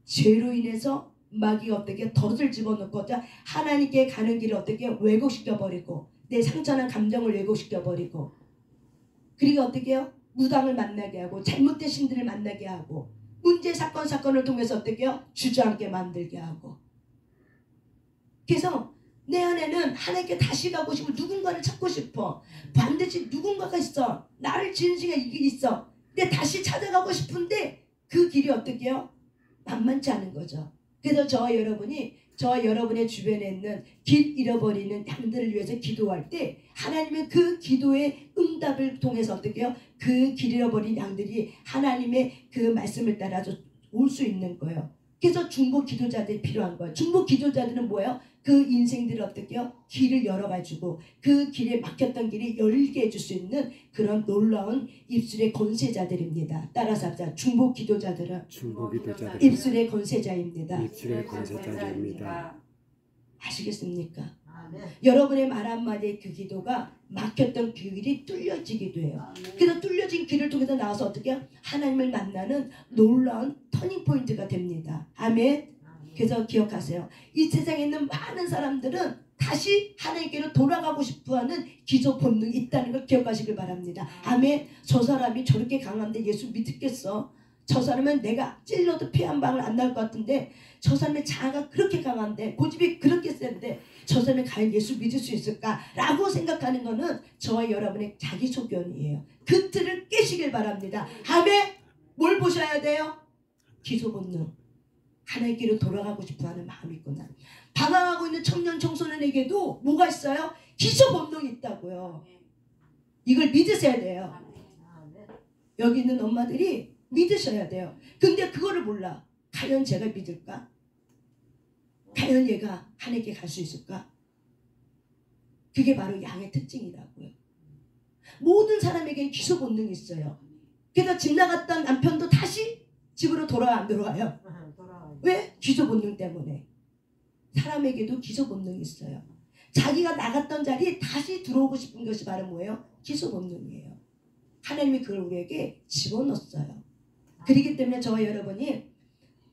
죄로 인해서 마귀가 어떻게 덫을 집어넣고 하나님께 가는 길을 어떻게 왜곡시켜버리고 내 상처난 감정을 왜곡시켜버리고 그리고 어떻게 해요? 무당을 만나게 하고 잘못된 신들을 만나게 하고 문제 사건을 통해서 어떻게 해요? 주저앉게 만들게 하고 그래서 내 안에는 하나님께 다시 가고 싶고 누군가를 찾고 싶어. 반드시 누군가가 있어. 나를 지은 시가 이게 있어. 근데 다시 찾아가고 싶은데 그 길이 어떻게 해요? 만만치 않은 거죠. 그래서 저와 여러분의 주변에 있는 길 잃어버리는 양들을 위해서 기도할 때 하나님은 그 기도의 응답을 통해서 어떻게 해요? 그 길 잃어버린 양들이 하나님의 그 말씀을 따라서 올 수 있는 거예요. 그래서 중보 기도자들이 필요한 거예요. 중보 기도자들은 뭐예요? 그 인생들을 어떻게 해요? 길을 열어가지고 그 길에 막혔던 길이 열게 해줄 수 있는 그런 놀라운 입술의 권세자들입니다. 따라서 합시다. 중보 기도자들은 입술의 권세자입니다. 입술의 권세자입니다. 아시겠습니까? 네. 여러분의 말 한마디의 그 기도가 막혔던 그 길이 뚫려지기도 해요. 그래서 뚫려진 길을 통해서 나와서 어떻게 해요? 하나님을 만나는 놀라운 터닝포인트가 됩니다. 아멘. 그래서 기억하세요. 이 세상에 있는 많은 사람들은 다시 하나님께로 돌아가고 싶어하는 기소 본능이 있다는 걸 기억하시길 바랍니다. 아멘. 저 사람이 저렇게 강한데 예수 믿겠어? 저 사람은 내가 찔러도 피 한 방울 안 날 것 같은데 저 사람의 자아가 그렇게 강한데 고집이 그렇게 센데 저 사람이 과연 예수 믿을 수 있을까라고 생각하는 거는 저와 여러분의 자기소견이에요. 그 틀을 깨시길 바랍니다. 아멘. 뭘 보셔야 돼요? 기소 본능. 하나님께로 돌아가고 싶어하는 마음이 있구나. 방황하고 있는 청년 청소년에게도 뭐가 있어요? 기소 본능이 있다고요. 이걸 믿으셔야 돼요. 여기 있는 엄마들이 믿으셔야 돼요. 근데 그거를 몰라. 과연 제가 믿을까? 과연 얘가 하나님께 갈 수 있을까? 그게 바로 양의 특징이라고요. 모든 사람에게 기소 본능이 있어요. 그래서 집 나갔던 남편도 다시 집으로 안 돌아와요. 왜? 기소 본능 때문에. 사람에게도 기소 본능이 있어요. 자기가 나갔던 자리에 다시 들어오고 싶은 것이 바로 뭐예요? 기소 본능이에요. 하나님이 그걸 우리에게 집어넣었어요. 그렇기 때문에 저와 여러분이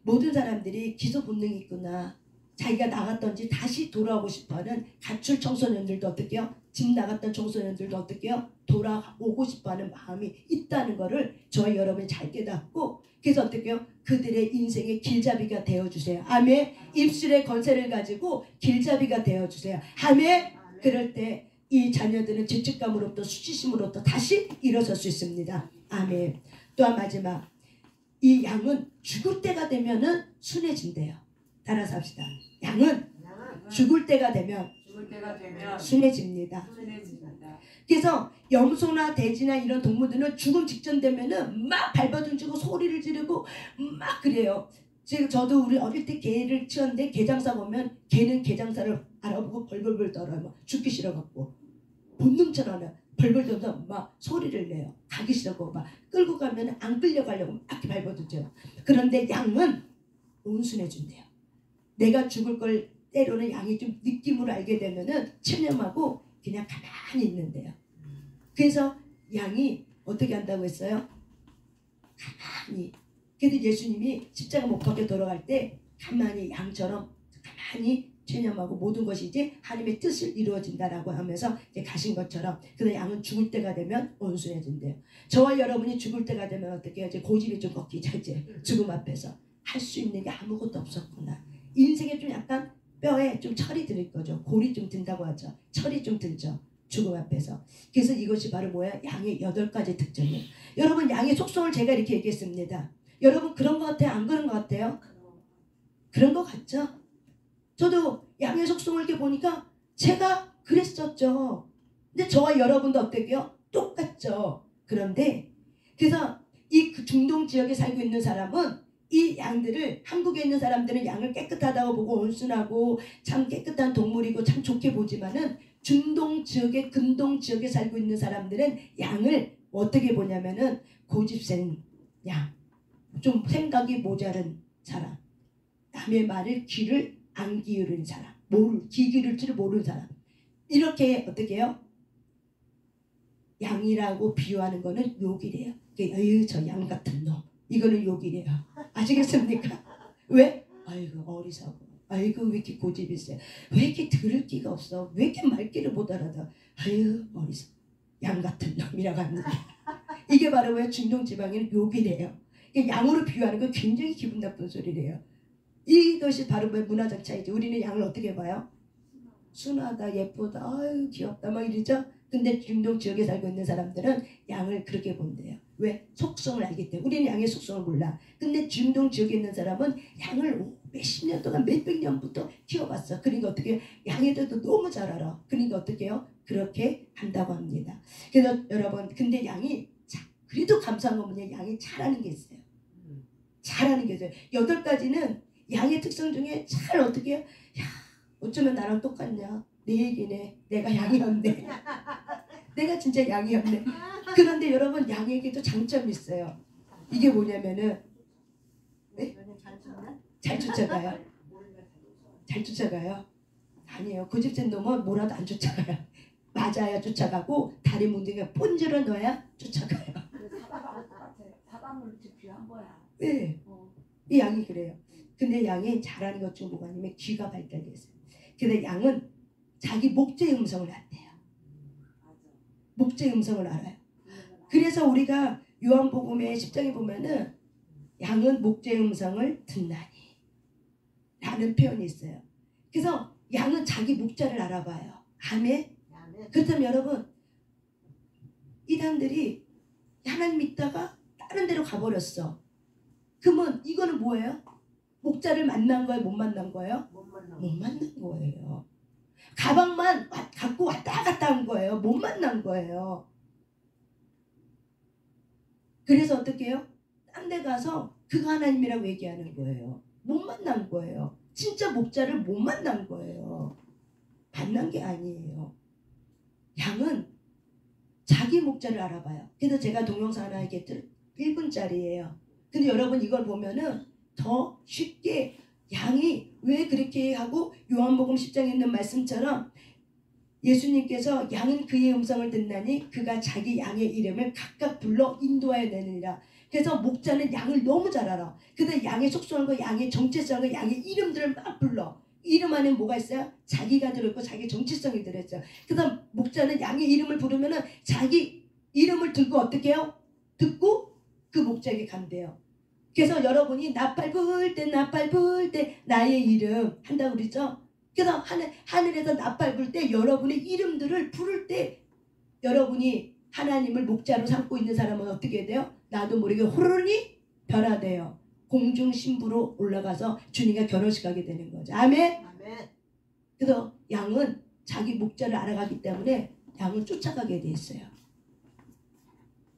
모든 사람들이 기소 본능이 있구나. 자기가 나갔던지 다시 돌아오고 싶어하는 가출 청소년들도 어떻게 해요? 집 나갔던 청소년들도 어떻게 해요? 돌아오고 싶어하는 마음이 있다는 거를 저희 여러분이 잘 깨닫고 그래서 어떻게 해요? 그들의 인생의 길잡이가 되어주세요. 아멘. 입술의 건세를 가지고 길잡이가 되어주세요. 아멘. 그럴 때 이 자녀들은 죄책감으로부터 수치심으로부터 다시 일어설 수 있습니다. 아멘. 또한 마지막 이 양은 죽을 때가 되면은 순해진대요. 따라서 합시다. 양은 죽을 때가 되면 순해집니다. 그래서 염소나 돼지나 이런 동물들은 죽음 직전 되면은 막 발버둥치고 소리를 지르고 막 그래요. 지금 저도 우리 어릴 때 개를 키웠는데 개장사 보면 개는 개장사를 알아보고 벌벌벌 떨어요. 막 죽기 싫어갖고 본능처럼 벌벌 떨면서 막 소리를 내요. 가기 싫어고 막 끌고 가면 안 끌려가려고 막 이렇게 발버둥쳐요. 그런데 양은 온순해준대요. 내가 죽을 걸 때로는 양이 좀 느낌으로 알게 되면은 체념하고 그냥 가만히 있는데요. 그래서 양이 어떻게 한다고 했어요? 가만히. 그래서 예수님이 십자가 못 박혀 돌아갈 때 가만히 양처럼 가만히 체념하고 모든 것이 이제 하나님의 뜻을 이루어진다라고 하면서 이제 가신 것처럼 그래서 양은 죽을 때가 되면 온순해진대요. 저와 여러분이 죽을 때가 되면 어떻게 해요? 이제 고집이 좀 꺾이죠. 이제 죽음 앞에서 할 수 있는 게 아무것도 없었구나. 인생에 좀 약간 뼈에 좀 철이 들 거죠. 골이 좀 든다고 하죠. 철이 좀 들죠. 죽음 앞에서. 그래서 이것이 바로 뭐야? 양의 8가지 특징이에요. 여러분 양의 속성을 제가 이렇게 얘기했습니다. 여러분 그런 것 같아요? 안 그런 것 같아요? 그런 것 같죠? 저도 양의 속성을 이렇게 보니까 제가 그랬었죠. 근데 저와 여러분도 어때요? 똑같죠. 그런데 그래서 이 중동 지역에 살고 있는 사람은 이 양들을 한국에 있는 사람들은 양을 깨끗하다고 보고 온순하고 참 깨끗한 동물이고 참 좋게 보지만은 중동 지역에 근동 지역에 살고 있는 사람들은 양을 어떻게 보냐면은 고집센 양, 좀 생각이 모자른 사람, 남의 말을 귀를 안 기울이는 사람, 귀 기울일 줄 모르는 사람, 이렇게 어떻게 해요? 양이라고 비유하는 거는 욕이래요. 어휴 저 양 같은 놈, 이거는 욕이래요. 아시겠습니까? 왜? 아이고 어리석어. 아이고 왜 이렇게 고집이 세요? 왜 이렇게 들을 기가 없어? 왜 이렇게 말귀를 못 알아듣어? 아유 어리석어. 양 같은 놈이라고 합니다. 이게 바로 왜 중동 지방에는 욕이래요. 양으로 비유하는 건 굉장히 기분 나쁜 소리래요. 이것이 바로 왜 문화적 차이죠. 우리는 양을 어떻게 봐요? 순하다, 예쁘다, 아유 귀엽다 막 이러죠. 근데 중동 지역에 살고 있는 사람들은 양을 그렇게 본대요. 왜? 속성을 알기 때문에. 우리는 양의 속성을 몰라. 근데 중동 지역에 있는 사람은 양을 몇십 년 동안 몇백 년부터 키워봤어. 그러니까 어떻게 양에 대해서 너무 잘 알아. 그러니까 어떻게 해요? 그렇게 한다고 합니다. 그래서 여러분 근데 양이 그래도 감사한 건 뭐냐? 양이 잘하는 게 있어요. 잘하는 게 있어요. 8가지는 양의 특성 중에 잘 어떻게 해요? 야 어쩌면 나랑 똑같냐? 내 얘기네. 내가 양이었네. 내가 진짜 양이었네. 그런데 여러분 양에게도 장점이 있어요. 이게 뭐냐면은 네? 잘 쫓아가요. 잘 쫓아가요. 아니에요. 고집센 놈은 뭐라도 안 쫓아가요. 맞아야 쫓아가고 다리 뭉둥이에 본질을 넣어야 쫓아가요. 사람을 비유한 거야. 네. 이 양이 그래요. 근데 양이 잘하는 것 중 뭐가 아니면 귀가 발달되어 있어요. 근데 양은 자기 목재의 음성을 안대요. 목재의 음성을 알아요. 그래서 우리가 요한복음의 10장에 보면은 양은 목재의 음성을 듣나니 라는 표현이 있어요. 그래서 양은 자기 목자를 알아봐요. 아멘. 그렇다면 여러분 이단들이 하나님 믿다가 다른 데로 가버렸어. 그러면 이거는 뭐예요? 목자를 만난 거예요? 못 만난 거예요? 못 만난 거예요. 가방만 갖고 왔다 갔다 한 거예요. 못 만난 거예요. 그래서 어떻게 해요? 딴 데 가서 그가 하나님이라고 얘기하는 거예요. 못 만난 거예요. 진짜 목자를 못 만난 거예요. 만난 게 아니에요. 양은 자기 목자를 알아봐요. 그래서 제가 동영상 하나 얘기했죠. 1분짜리예요. 근데 여러분 이걸 보면은 더 쉽게 양이 왜 그렇게 하고 요한복음 10장에 있는 말씀처럼 예수님께서 양은 그의 음성을 듣나니 그가 자기 양의 이름을 각각 불러 인도하여 내느니라. 그래서 목자는 양을 너무 잘 알아. 근데 양의 속성과 양의 정체성과 양의 이름들을 막 불러. 이름 안에 뭐가 있어요? 자기가 들어있고 자기 정체성이 들어있어요. 그래서 목자는 양의 이름을 부르면은 자기 이름을 들고 어떻게 해요? 듣고 그 목자에게 간대요. 그래서 여러분이 나팔 불 때 나의 이름 한다고 그러죠. 그래서 하늘에서 나팔 불 때 여러분의 이름들을 부를 때 여러분이 하나님을 목자로 삼고 있는 사람은 어떻게 돼요? 나도 모르게 호르니 변화돼요. 공중 신부로 올라가서 주님과 결혼식 하게 되는 거죠. 아멘. 아멘. 그래서 양은 자기 목자를 알아가기 때문에 양을 쫓아가게 돼 있어요.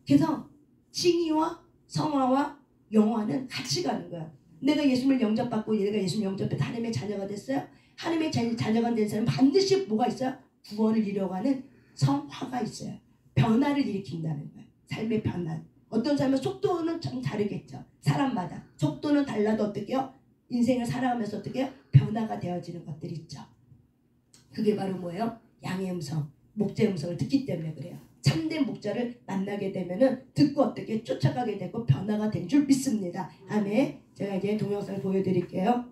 그래서 칭의와 성화와 영화는 같이 가는 거야. 내가 예수님을 영접받고 얘가 예수님 영접해서 하나님의 자녀가 됐어요. 하나님의 자녀가 된 사람은 반드시 뭐가 있어요? 구원을 이뤄가는 성화가 있어요. 변화를 일으킨다는 거예요. 삶의 변화. 어떤 사람은 속도는 좀 다르겠죠. 사람마다 속도는 달라도 어떻게 해요? 인생을 살아가면서 어떻게 해요? 변화가 되어지는 것들이 있죠. 그게 바로 뭐예요? 양의 음성, 목자의 음성을 듣기 때문에 그래요. 참된 목자를 만나게 되면은 듣고 어떻게 쫓아가게 되고 변화가 된 줄 믿습니다. 아멘. 제가 이제 동영상을 보여드릴게요.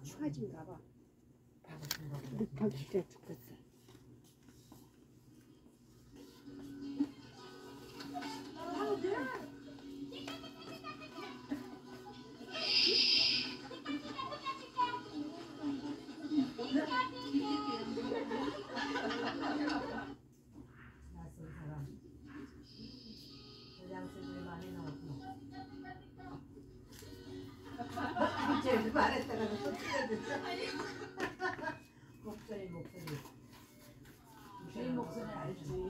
추워진가 봐. 묵밥 진짜 죽겠어. 제일 말했다가 또 틀려졌어. 목소리. 주인 목소리 알지.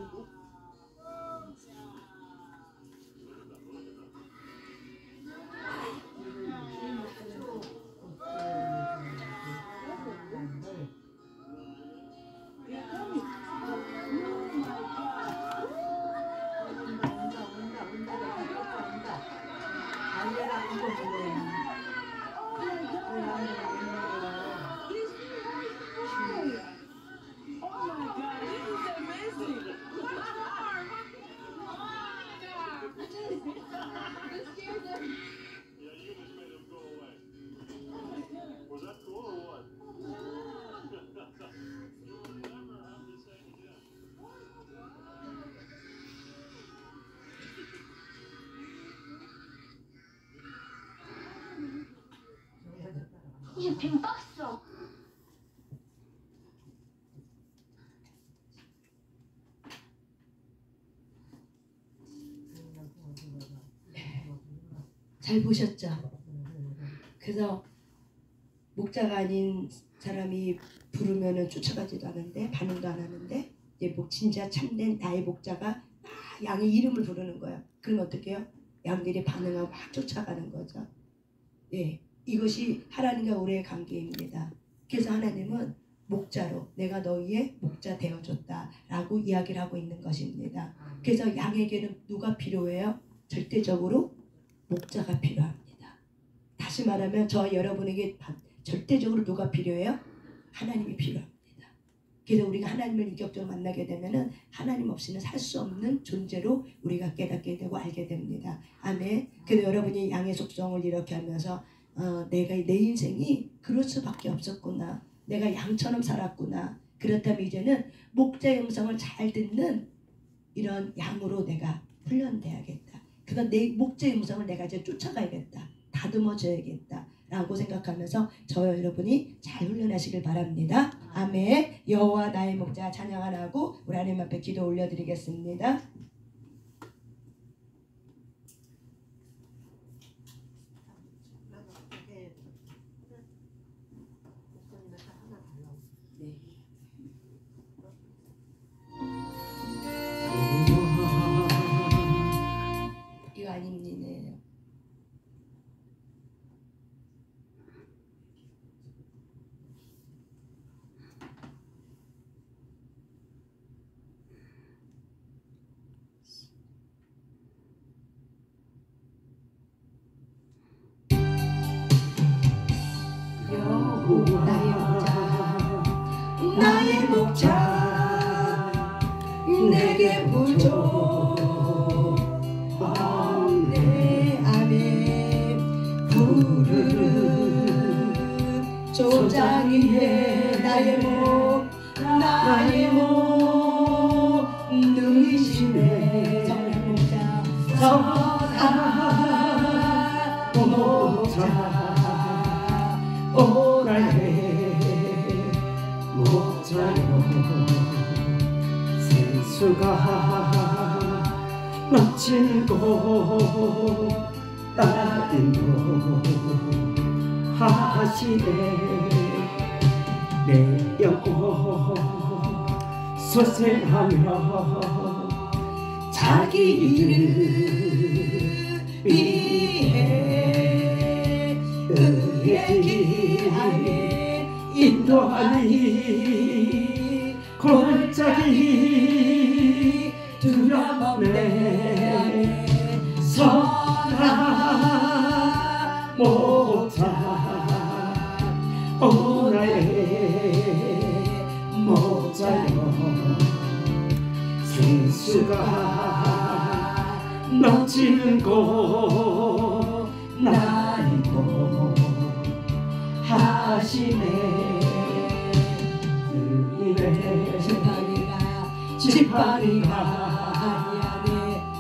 이제 빈 빡어. 잘 보셨죠? 그래서 목자가 아닌 사람이 부르면은 쫓아가지도 않는데 반응도 안 하는데 이제 진짜 참된 나의 목자가 양의 이름을 부르는 거예요. 그럼 어떻게 해요? 양들이 반응하고 막 쫓아가는 거죠. 예, 이것이 하나님과 우리의 관계입니다. 그래서 하나님은 목자로 내가 너희의 목자 되어줬다라고 이야기를 하고 있는 것입니다. 그래서 양에게는 누가 필요해요? 절대적으로 목자가 필요합니다. 다시 말하면 저와 여러분에게 절대적으로 누가 필요해요? 하나님이 필요합니다. 그래서 우리가 하나님을 인격적으로 만나게 되면은 하나님 없이는 살 수 없는 존재로 우리가 깨닫게 되고 알게 됩니다. 아멘. 그래서 여러분이 양의 속성을 이렇게 하면서 내가 내 인생이 그럴 수밖에 없었구나. 내가 양처럼 살았구나. 그렇다면 이제는 목자의 음성을 잘 듣는 이런 양으로 내가 훈련돼야겠다. 그러니까 내 목자의 음성을 내가 이제 쫓아가야겠다. 다듬어줘야겠다. 라고 생각하면서 저와 여러분이 잘 훈련하시길 바랍니다. 아멘. 여호와 나의 목자 찬양 하나 하고 우리 하나님 앞에 기도 올려드리겠습니다. 내게 부족하네. 아멘. 푸르른 초장 위에 나의 몸 누이시네. 선한 목자 선한 목자 오 나의 목자여 생수가 넘치는 곳 따인도 하시네. 내 영혼 소생하며 자기 이름 위해 의의 길 안에 인도하니 골짜기 두려움 없네. 선한 목자 오 나의 목자여 생수가 넘치는 곳 나이고 하시네. 지팡이가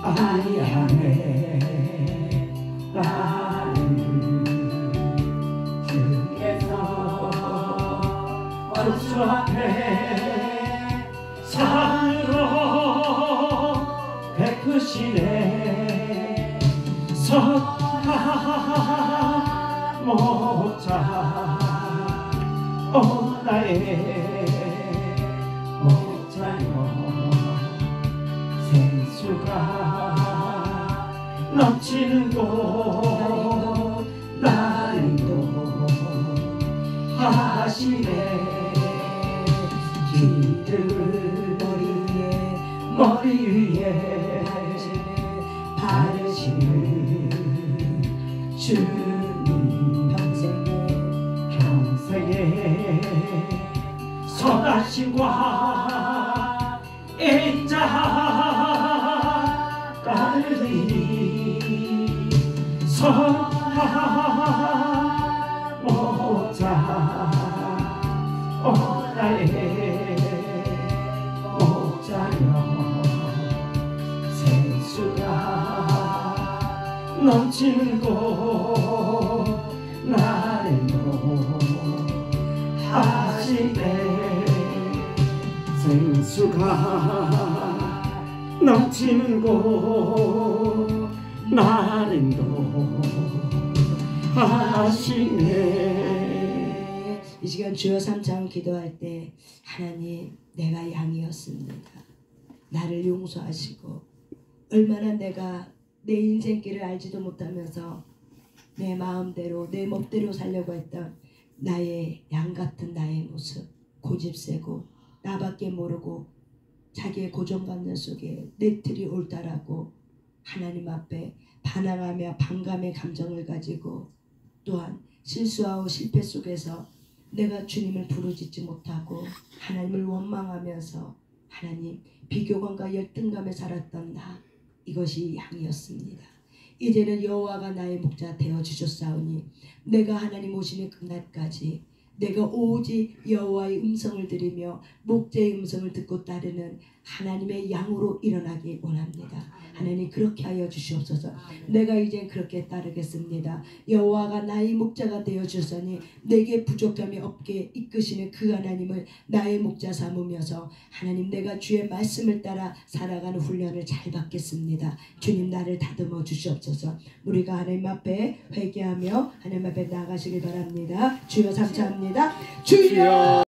아니하네. 나는 주께서 원수 앞에 상으로 베푸시네. 선한 목자 오 나의 목자여 생수가 넘치는 곳 나인도 하시네. 기름 머리 위에 바르시는 주님 평생에 선하심과 인자 따르리. 선한 목자 오 나의 목자여 생수가 넘치는 곳 나는도 하시네. 생수가 넘치는 곳 나는도 하시네. 이 시간 주여 삼창 기도할 때 하나님 내가 양이었습니다. 나를 용서하시고 얼마나 내가 내 인생길을 알지도 못하면서 내 마음대로 내 멋대로 살려고 했던 나의 양 같은 나의 모습, 고집세고 나밖에 모르고 자기의 고정관념 속에 내 틀이 옳다라고 하나님 앞에 반항하며 반감의 감정을 가지고 또한 실수하고 실패 속에서 내가 주님을 부르짖지 못하고 하나님을 원망하면서 하나님 비교감과 열등감에 살았던 나, 이것이 양이었습니다. 이제는 여호와가 나의 목자 되어 주셨사오니 내가 하나님 오시는 그날까지 내가 오직 여호와의 음성을 들으며 목자의 음성을 듣고 따르는 하나님의 양으로 일어나기 원합니다. 하나님 그렇게 하여 주시옵소서. 내가 이젠 그렇게 따르겠습니다. 여호와가 나의 목자가 되어 주셨으니 내게 부족함이 없게 이끄시는 그 하나님을 나의 목자 삼으면서 하나님 내가 주의 말씀을 따라 살아가는 훈련을 잘 받겠습니다. 주님 나를 다듬어 주시옵소서. 우리가 하나님 앞에 회개하며 하나님 앞에 나가시길 바랍니다. 주여 감사합니다. 주여